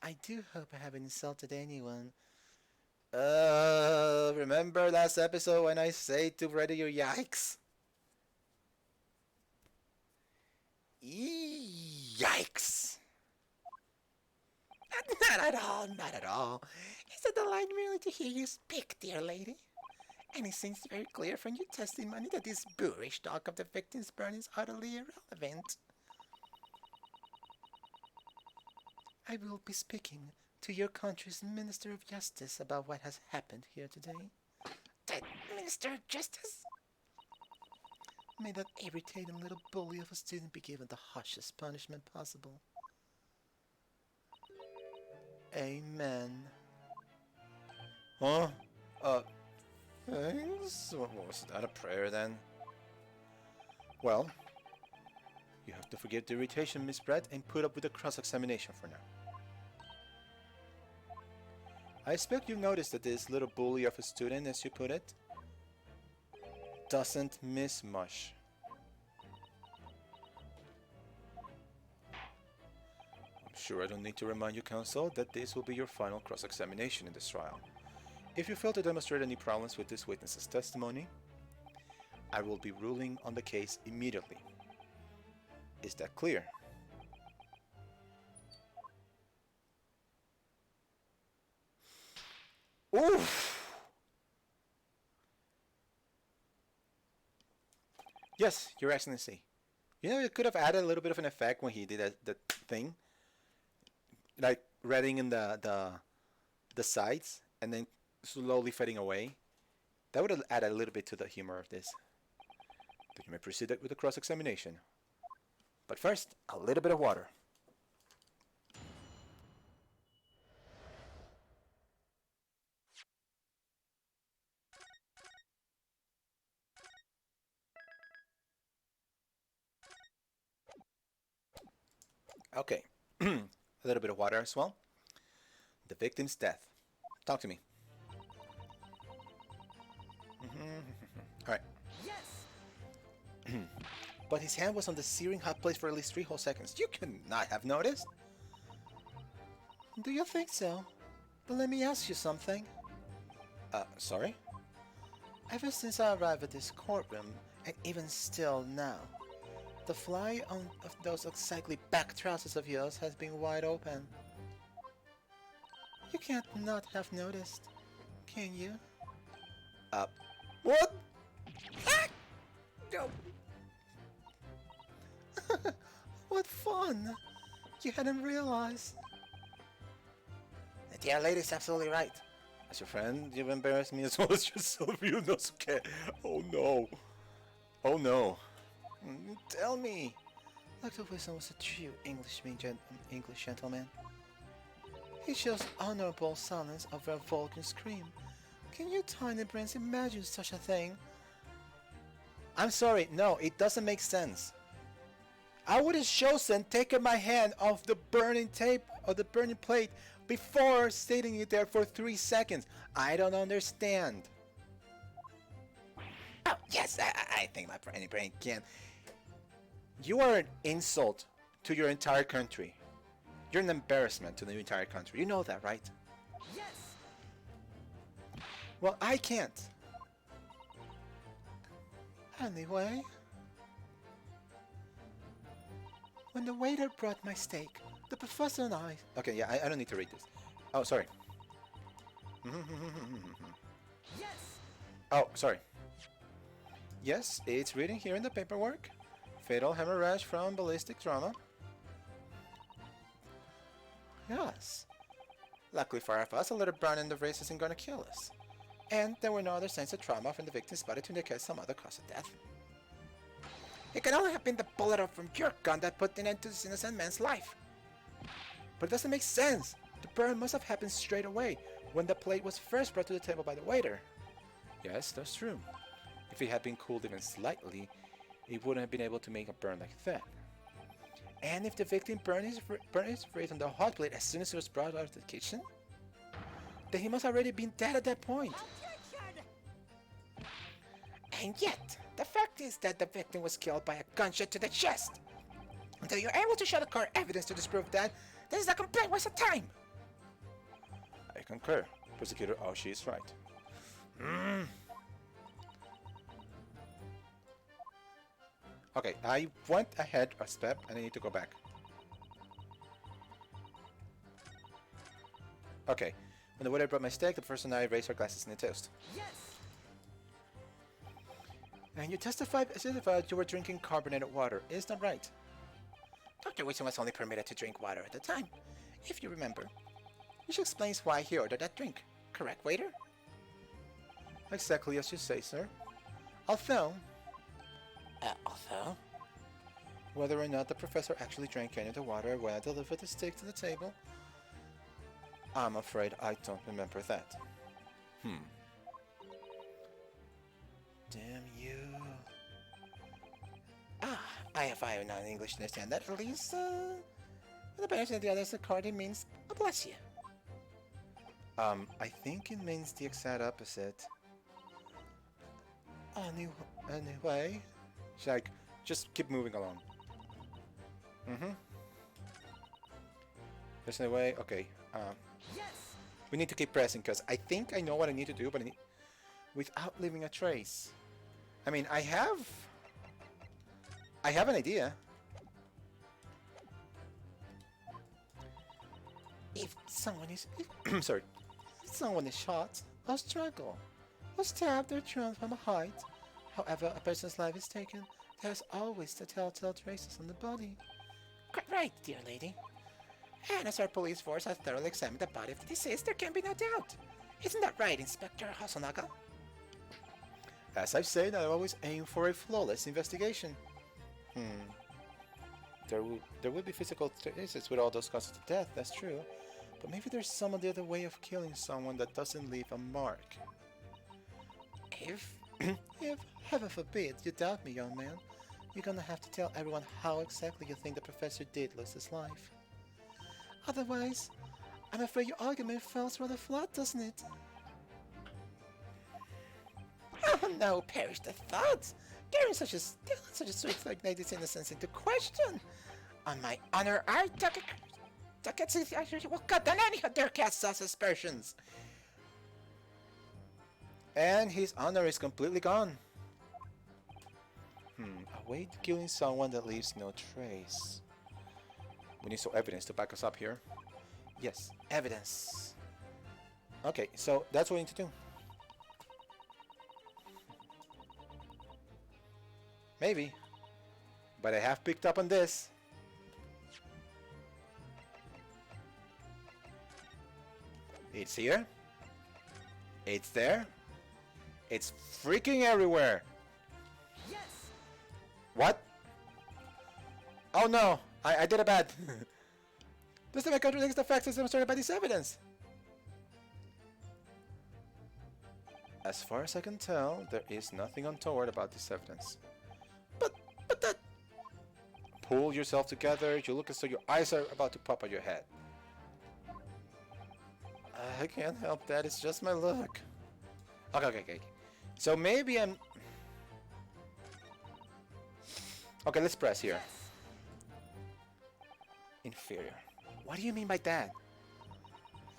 I do hope I haven't insulted anyone. Remember last episode when I said to ready your yikes? Yikes! Not at all, not at all. It's a delight merely to hear you speak, dear lady. And it seems very clear from your testimony that this boorish talk of the victim's burn is utterly irrelevant. I will be speaking to your country's Minister of Justice about what has happened here today. The Minister of Justice? May that irritating little bully of a student be given the harshest punishment possible. Amen. Huh? Thanks? Was that a prayer then? Well, you have to forgive the irritation, Miss Brett, and put up with the cross-examination for now. I expect you noticed that this little bully of a student, as you put it, doesn't miss much. I'm sure I don't need to remind you, counsel, that this will be your final cross-examination in this trial. If you fail to demonstrate any problems with this witness's testimony, I will be ruling on the case immediately. Is that clear? Oof! Yes, Your Excellency. You know, you could have added a little bit of an effect when he did that thing, like reading in the sides and then slowly fading away. That would have added a little bit to the humor of this. But you may proceed with the cross-examination. But first, a little bit of water. Okay, a little bit of water as well. The victim's death. Talk to me. Alright. Yes! But his hand was on the searing hot place for at least 3 whole seconds. You could not have noticed. Do you think so? But let me ask you something. Sorry? Ever since I arrived at this courtroom, and even still now, the fly on of those exactly back trousers of yours has been wide open. You can't not have noticed, can you? What? Ah! No. What fun! You hadn't realized. The dear lady's absolutely right. As your friend, you've embarrassed me as well as yourself. You know, okay. Oh no. Oh no. Tell me. Dr. Wilson was a true English gentleman. He chose honorable silence over a vulgar scream. Can you tiny brains imagine such a thing? I'm sorry, no, it doesn't make sense. I would have chosen taking my hand off the burning tape or the burning plate before sitting it there for 3 seconds. I don't understand. Oh, yes, I think my brain can. You are an insult to your entire country. You're an embarrassment to the entire country. You know that, right? Yes! Well, I can't. Anyway, when the waiter brought my steak, the professor and I... Okay, yeah, I don't need to read this. Oh, sorry. Yes! Oh, sorry. Yes, it's written here in the paperwork. Fatal hemorrhage from ballistic trauma. Yes. Luckily for us, a little burn in the wrist isn't gonna kill us. And there were no other signs of trauma from the victim's body to indicate some other cause of death. It can only have been the bullet from your gun that put an end to this innocent man's life. But it doesn't make sense. The burn must have happened straight away, when the plate was first brought to the table by the waiter. Yes, that's true. If it had been cooled even slightly, it wouldn't have been able to make a burn like that. And if the victim burned his wrist on the hot plate as soon as it was brought out of the kitchen, then he must already been dead at that point. And yet, the fact is that the victim was killed by a gunshot to the chest. Until you're able to show the court evidence to disprove that, this is a complete waste of time. I concur, Prosecutor Oshii is right. Okay, I went ahead a step and I need to go back. Okay, when the waiter brought my steak, the person and I raised our glasses in a toast. Yes. And you testified you were drinking carbonated water, is that right? Dr. Wilson was only permitted to drink water at the time, if you remember. Which explains why he ordered that drink. Correct, waiter? Exactly as you say, sir. Although, whether or not the professor actually drank any of the water when I delivered the steak to the table, I'm afraid I don't remember that. Damn you. I have non-English to understand that. At least, the benefit of the others according means bless you. I think it means the exact opposite. Anyway, Shag, just keep moving along. There's no way. Okay. Yes. We need to keep pressing because I think I know what I need to do, but without leaving a trace. I mean, I have an idea. If someone is sorry, if someone is shot or struggle or stabbed or thrown from a height, however a person's life is taken, there's always the telltale traces on the body. Quite right, dear lady. And as our police force has thoroughly examined the body of the deceased, there can be no doubt. Isn't that right, Inspector Hosonaga? As I've said, I always aim for a flawless investigation. There will be physical traces with all those causes of death, that's true. But maybe there's some other way of killing someone that doesn't leave a mark. If heaven forbid, you doubt me, young man, you're gonna have to tell everyone how exactly you think the professor did lose his life. Otherwise, I'm afraid your argument falls rather flat, doesn't it? Oh no, perish the thoughts! Daring such a sweet like lady's innocence into question! On my honor, I will cut down any of their cast such aspersions! And his honor is completely gone. A way to killing someone that leaves no trace. We need some evidence to back us up here. Yes, evidence. Okay, so that's what we need to do. Maybe. But I have picked up on this. It's here. It's there. It's freaking everywhere. Yes. What? Oh no, I did it bad. This time I contradicts the facts as demonstrated by this evidence. As far as I can tell, there is nothing untoward about this evidence. But that... Pull yourself together, you look as though your eyes are about to pop out your head. I can't help that, it's just my look. Okay. So maybe I'm... Okay, let's press here. Inferior. What do you mean by that?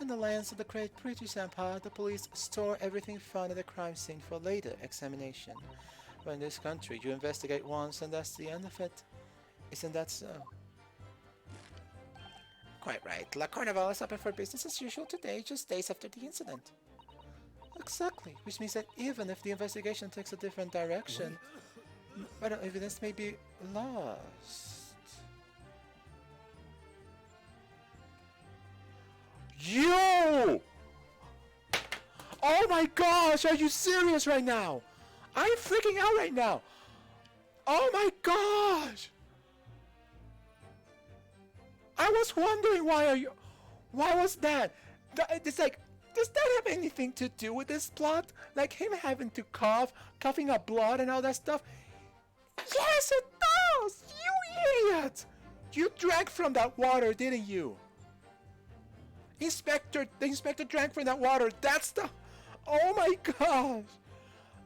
In the lands of the great British Empire, the police store everything found at the crime scene for later examination. But in this country, you investigate once and that's the end of it. Isn't that so? Quite right. La Carnival is open for business as usual today, just days after the incident. Exactly, which means that even if the investigation takes a different direction, vital evidence may be lost. Yo! Oh my gosh, are you serious right now? I'm freaking out right now. Oh my gosh! I was wondering why was that? It's like, does that have anything to do with this plot? Like him having to coughing up blood and all that stuff? Yes, it does! You idiot! You drank from that water, didn't you? The inspector drank from that water. That's the... Oh my gosh!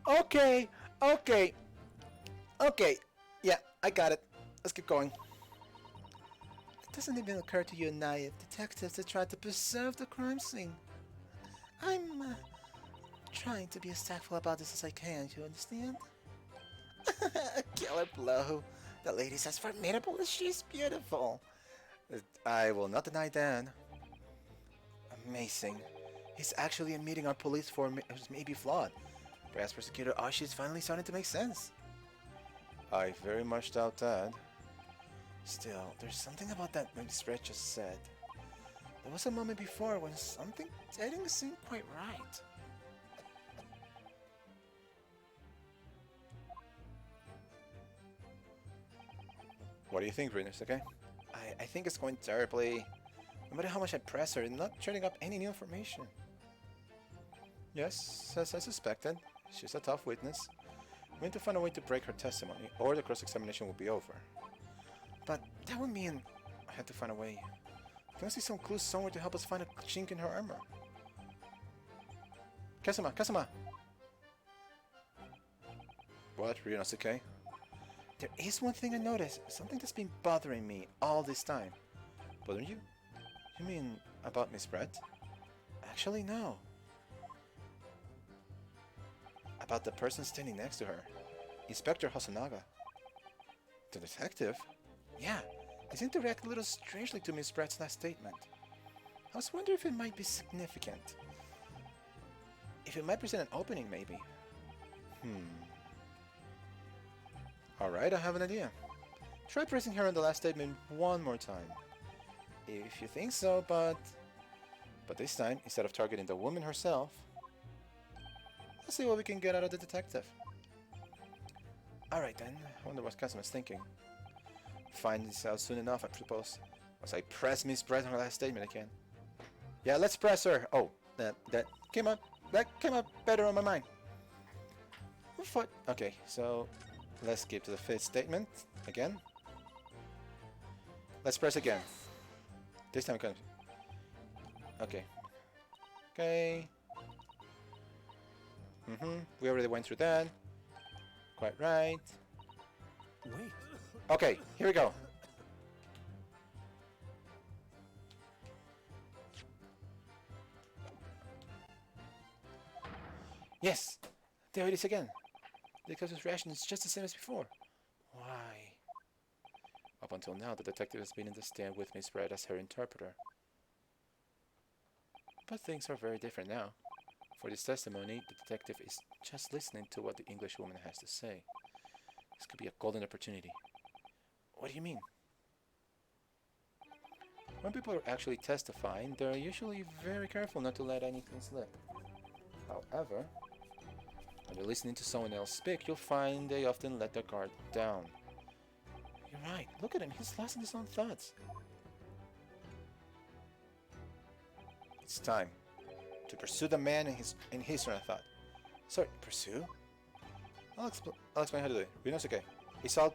Okay, okay, okay. Yeah, I got it. Let's keep going. It doesn't even occur to you, naive detectives, to try to preserve the crime scene. I'm trying to be as tactful about this as I can, you understand? A killer blow. The lady's as formidable as she's beautiful. I will not deny that. Amazing. He's actually admitting our police form may be flawed. Perhaps Prosecutor Ashi is finally starting to make sense. I very much doubt that. Still, there's something about that Miss Red just said. There was a moment before when something didn't seem quite right. What do you think, Venus? Okay? I think it's going terribly. No matter how much I press her, not turning up any new information. Yes, as I suspected, she's a tough witness. We need to find a way to break her testimony, or the cross-examination will be over. But that would mean I had to find a way. Can I see some clues somewhere to help us find a chink in her armor? Kazuma, Kazuma! What, Ryunosuke? There is one thing I noticed, something that's been bothering me all this time. Bothering you? You mean about Miss Brett? Actually, no. About the person standing next to her. Inspector Hosonaga. The detective? Yeah, he seemed to react a little strangely to Miss Brett's last statement. I was wondering if it might be significant. If it might present an opening, maybe. Alright, I have an idea. Try pressing her on the last statement one more time. If you think so, but this time, instead of targeting the woman herself, let's see what we can get out of the detective. Alright then, I wonder what Kazuma's thinking. Find this out soon enough, I suppose. Once I press Miss Brett on her last statement again. Yeah, let's press her. Oh, that came up better on my mind. Okay, so let's skip to the fifth statement again. Let's press again. This time it comes. Okay. Okay. We already went through that. Quite right. Wait. Okay, here we go. Yes! There it is again. The detective's reaction is just the same as before. Why? Up until now, the detective has been in the stand with Miss Brett as her interpreter. But things are very different now. For this testimony, the detective is just listening to what the English woman has to say. This could be a golden opportunity. What do you mean? When people are actually testifying, they're usually very careful not to let anything slip. However, when you're listening to someone else speak, you'll find they often let their guard down. You're right. Look at him. He's lost in his own thoughts. It's time to pursue the man in his train of thought. Sorry, pursue? I'll explain how to do it. Ryunosuke, it's all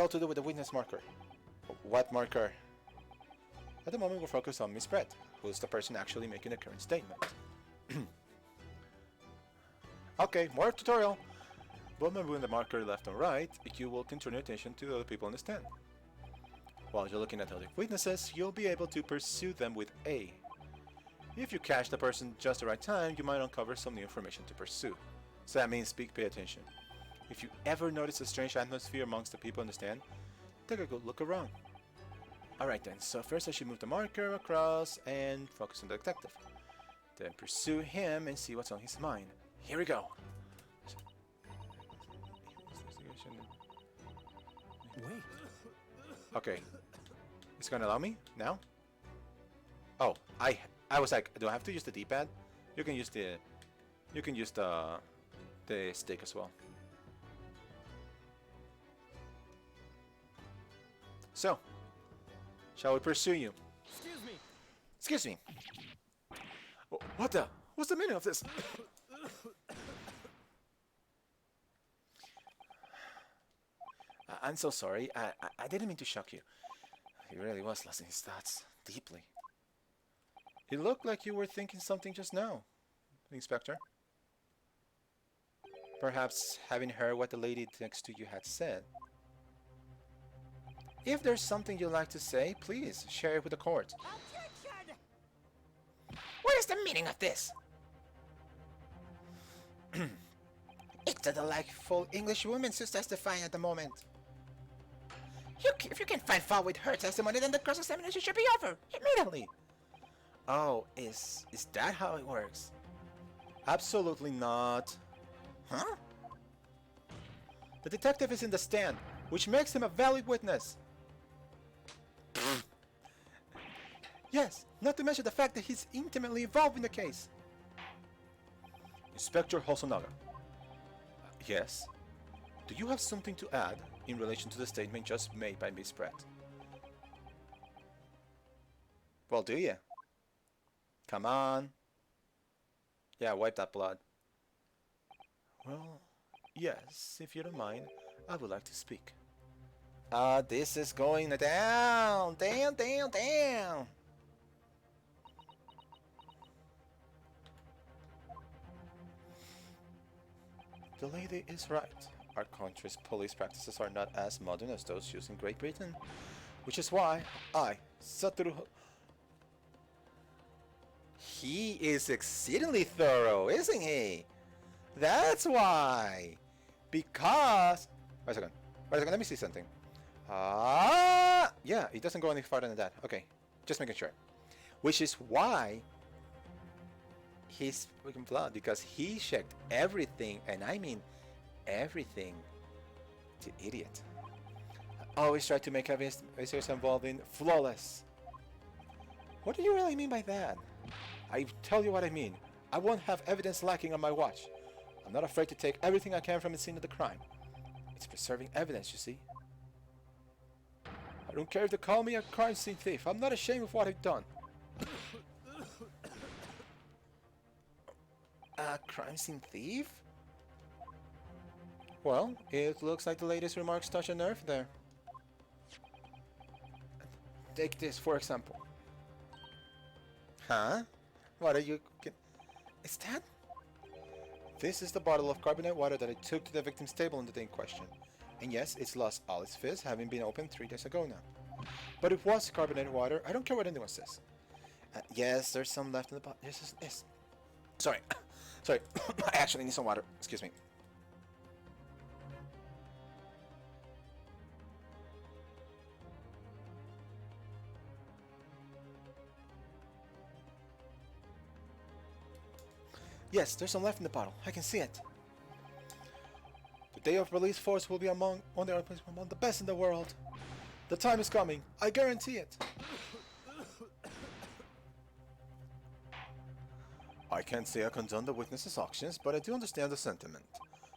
to do with the witness marker. What marker? At the moment, we're focused on Miss Brett, who's the person actually making the current statement. Okay, more tutorial. While moving the marker left and right, you will turn your attention to the other people in the stand. While you're looking at other witnesses, you'll be able to pursue them with A. If you catch the person just the right time, you might uncover some new information to pursue. So that means pay attention. If you ever notice a strange atmosphere amongst the people in the stand, take a good look around. Alright then, so first I should move the marker across and focus on the detective. Then pursue him and see what's on his mind. Here we go. Wait. Okay. It's gonna allow me now? Oh, I was like, do I have to use the D-pad? You can use the stick as well. So, shall we pursue you? Excuse me. Excuse me. What the? What's the meaning of this? I'm so sorry. I didn't mean to shock you. He really was lost in his thoughts deeply. It looked like you were thinking something just now, Inspector. Perhaps having heard what the lady next to you had said. If there's something you'd like to say, please share it with the court. What is the meaning of this? It's a delightful English woman who's testifying at the moment. If you can find fault with her testimony, then the cross-examination should be over immediately. Oh, is that how it works? Absolutely not. Huh? The detective is in the stand, which makes him a valid witness. Yes, not to mention the fact that he's intimately involved in the case. Inspector Hosonaga. Yes? Do you have something to add in relation to the statement just made by Miss Pratt? Well, do you? Come on. Yeah, wipe that blood. Well, yes, if you don't mind, I would like to speak. This is going down. Down. The lady is right. Our country's police practices are not as modern as those used in Great Britain, which is why I, Satoru... He is exceedingly thorough, isn't he? That's why. Because... Wait a second, let me see something. Yeah, it doesn't go any farther than that. Okay, just making sure. Which is why he's freaking flawed, because he checked everything, and I mean everything. The idiot. Always try to make evidence involving flawless. What do you really mean by that? I tell you what I mean. I won't have evidence lacking on my watch. I'm not afraid to take everything I can from the scene of the crime. It's preserving evidence, you see. I don't care if they call me a crime scene thief. I'm not ashamed of what I've done. A crime scene thief? Well, it looks like the latest remarks touch a nerve there. Take this, for example. Huh? What are you... Is that... This is the bottle of carbonated water that I took to the victim's table on the day in question. And yes, it's lost all its fizz, having been opened 3 days ago now. But it was carbonated water. I don't care what anyone says. Yes, there's some left in the bottle. Yes. Sorry. Sorry. I actually need some water. Excuse me. Yes, there's some left in the bottle. I can see it. The day of release force will be among the best in the world. The time is coming. I guarantee it. I can't say I condone the witness's actions, but I do understand the sentiment.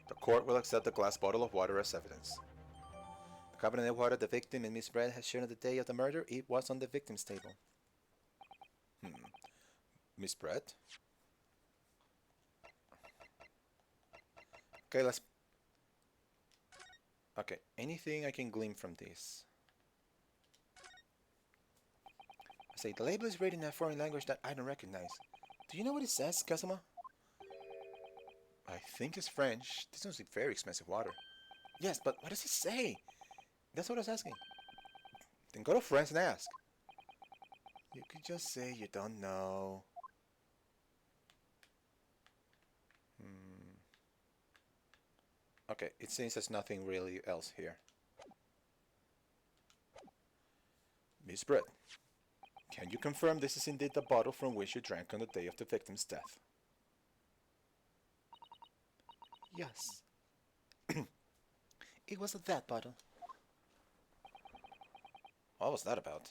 The court will accept the glass bottle of water as evidence. The carbonated water the victim and Miss Brett has shared on the day of the murder, it was on the victim's table. Miss Brett? Okay, anything I can glean from this? I say, the label is written in a foreign language that I don't recognize. Do you know what it says, Kazuma? I think it's French. This sounds like very expensive water. Yes, but what does it say? That's what I was asking. Then go to France and ask. You could just say you don't know. Okay, it seems there's nothing really else here. Miss Brett, Can you confirm this is indeed the bottle from which you drank on the day of the victim's death? Yes. It was that bottle. What was that about?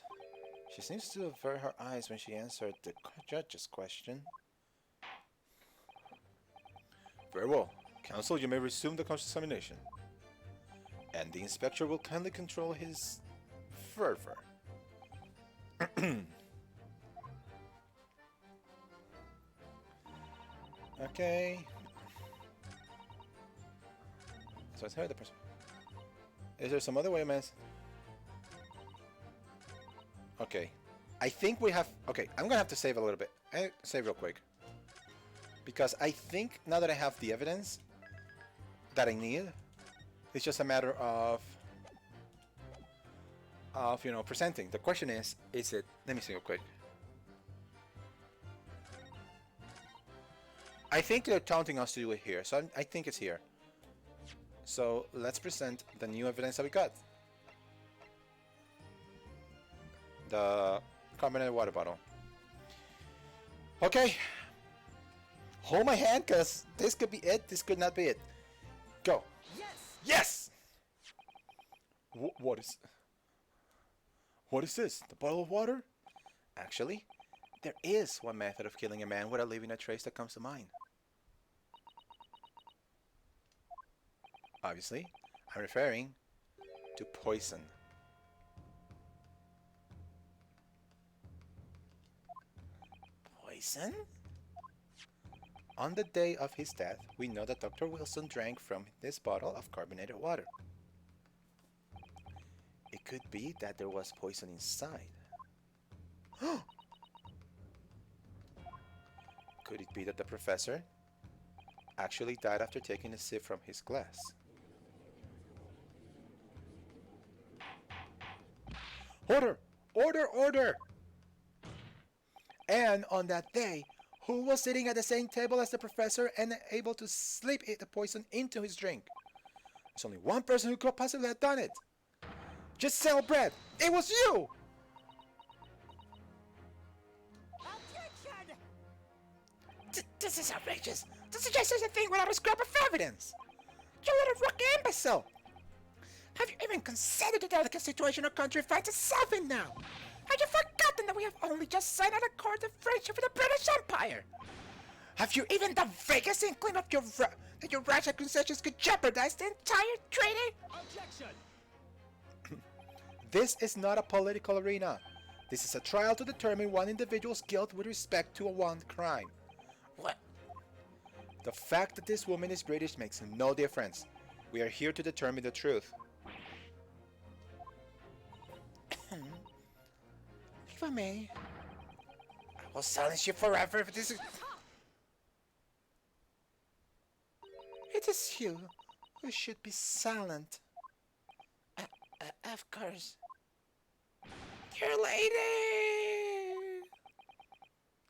She seems to avert her eyes when she answered the judge's question. Very well. Counsel, you may resume the cross-examination. And the inspector will kindly control his fervor. Okay. So it's her, the person. Is there some other way, man? Okay. I think we have... Okay, I'm gonna have to save a little bit. Save real quick. Because I think now that I have the evidence that I need, it's just a matter of you know, presenting. The question is it... Let me see real quick. I think they're taunting us to do it here, so I think it's here. So let's present the new evidence that we got. The carbonated water bottle. Okay. Hold my hand, cause this could be it. This could not be it. Go. Yes! Yes. What is this? The bottle of water? Actually, there is one method of killing a man without leaving a trace that comes to mind. Obviously, I'm referring to poison. Poison? On the day of his death, we know that Dr. Wilson drank from this bottle of carbonated water. It could be that there was poison inside. Could it be that the professor actually died after taking a sip from his glass? Order! Order! Order! And on that day, who was sitting at the same table as the professor and able to slip the poison into his drink? There's only one person who could possibly have done it. Giselle Brett! It was you! Objection! This is outrageous. To suggest such a thing without a scrap of evidence. You little rookie imbecile. Have you even considered the delicate situation our country finds itself in now? Have you forgotten that we have only just signed an accord of friendship with the British Empire? Have you even the vaguest inkling of that your rash accusations could jeopardize the entire treaty? Objection! This is not a political arena. This is a trial to determine one individual's guilt with respect to one crime. What? The fact that this woman is British makes no difference. We are here to determine the truth. If I may, I will silence you forever if this is... It is you who should be silent. Of course. Dear lady!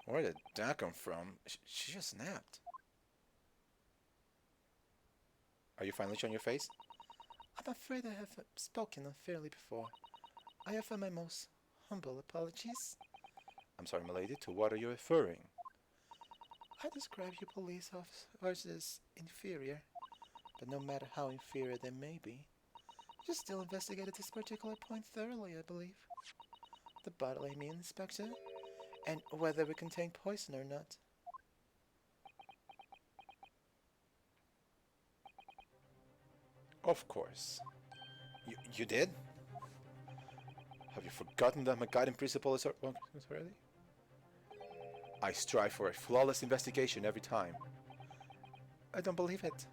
Where did that come from? She just snapped. Are you finally showing your face? I'm afraid I have spoken unfairly before. I offer my most humble apologies. I'm sorry, milady. To what are you referring? I describe you police officers as inferior, but no matter how inferior they may be, you still investigated this particular point thoroughly, I believe. The bottle, I mean, Inspector, and whether it contained poison or not. Of course. You did? Have you forgotten that my guiding principle is already? I strive for a flawless investigation every time. I don't believe it.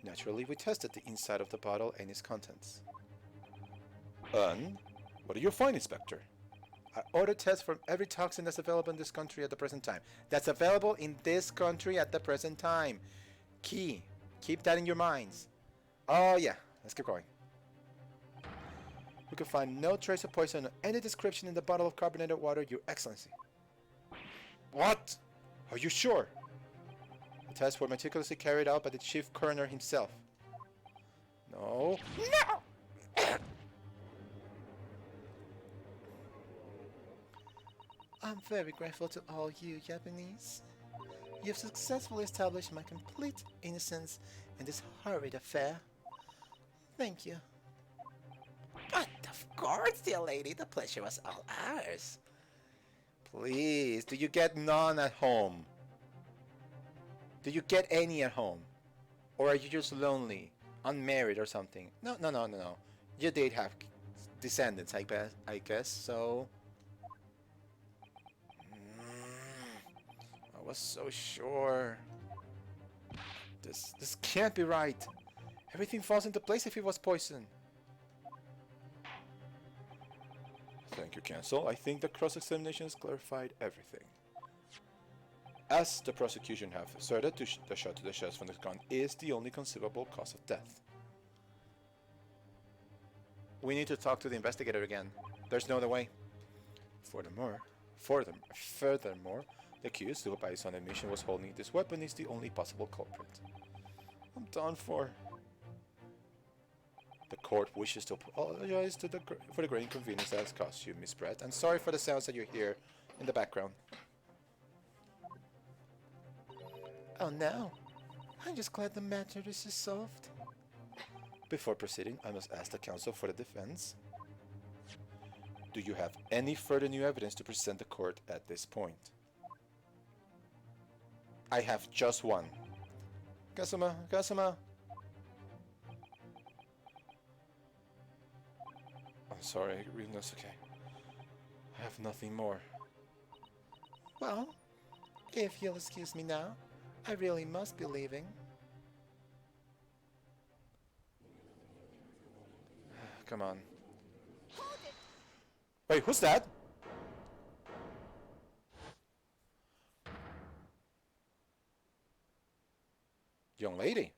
Naturally, we tested the inside of the bottle and its contents. And? What do you find, Inspector? I ordered tests from every toxin that's available in this country at the present time. That's available in this country at the present time. Key. Keep that in your minds. Oh yeah, let's keep going. We could find no trace of poison or any description in the bottle of carbonated water, Your Excellency. What? Are you sure? The tests were meticulously carried out by the chief coroner himself. No. No! I'm very grateful to all you Japanese. You've successfully established my complete innocence in this horrid affair. Thank you. But of course, dear lady, the pleasure was all ours. Please, do you get none at home? Do you get any at home? Or are you just lonely, unmarried or something? No, no, no, no, no. You did have descendants, I guess, so... I was so sure. This can't be right. Everything falls into place if it was poison. Thank you, Counsel. I think the cross-examination has clarified everything. As the prosecution have asserted, the shot to the chest from the gun is the only conceivable cause of death. We need to talk to the investigator again. There's no other way. Furthermore, the accused, who by his own admission was holding this weapon, is the only possible culprit. I'm done for. The court wishes to apologize for the great inconvenience that has caused you, Miss Brett, and sorry for the sounds that you hear in the background. Oh no. I'm just glad the matter is resolved. Before proceeding, I must ask the counsel for the defense. Do you have any further new evidence to present the court at this point? I have just one. Kazuma. I'm sorry, Ryuno's okay. I have nothing more. Well, if you'll excuse me now, I really must be leaving. Come on. Wait, who's that? Young lady.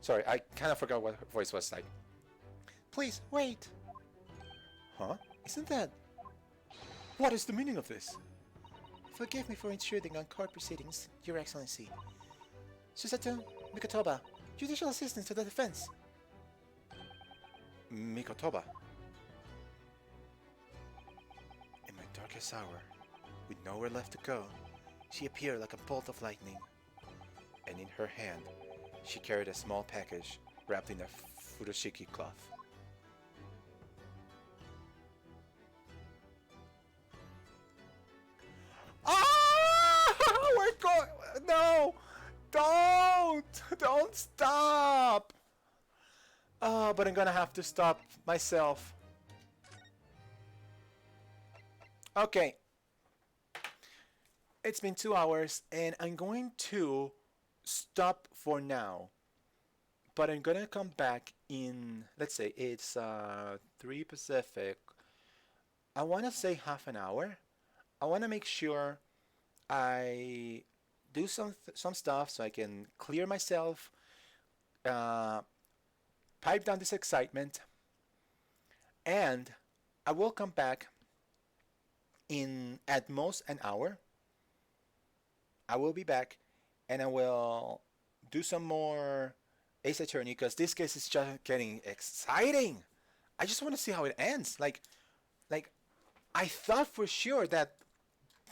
Sorry, I kind of forgot what her voice was like. Please, wait. Huh? Isn't that... What is the meaning of this? Forgive me for intruding on court proceedings, Your Excellency. Susato Mikotoba, Judicial Assistant to the Defense. Mikotoba. In my darkest hour, with nowhere left to go, she appeared like a bolt of lightning. And in her hand, she carried a small package wrapped in a furoshiki cloth. Ah! We're going... No! Don't stop! Oh, but I'm gonna have to stop myself. Okay. It's been 2 hours, and I'm going to stop for now. But I'm gonna come back in, let's say it's 3 Pacific. I want to say half an hour. I want to make sure I do some stuff so I can clear myself, pipe down this excitement, and I will come back in at most an hour. I will be back, and I will do some more Ace Attorney, because this case is just getting exciting. I just want to see how it ends. Like I thought for sure that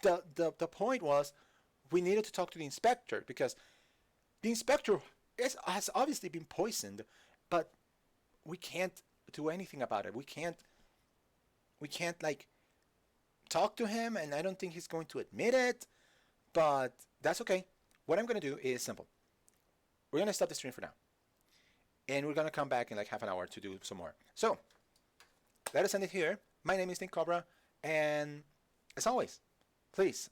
the point was we needed to talk to the inspector, because the inspector has obviously been poisoned, but we can't do anything about it. We can't like talk to him, and I don't think he's going to admit it, but that's okay. What I'm going to do is simple. We're going to stop the stream for now, and we're going to come back in like half an hour to do some more. So let us end it here. My name is Nick Cobra, and as always, please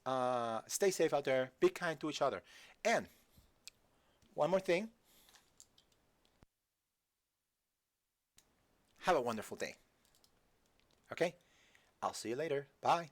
stay safe out there, be kind to each other, and one more thing, have a wonderful day. Okay, I'll see you later. Bye.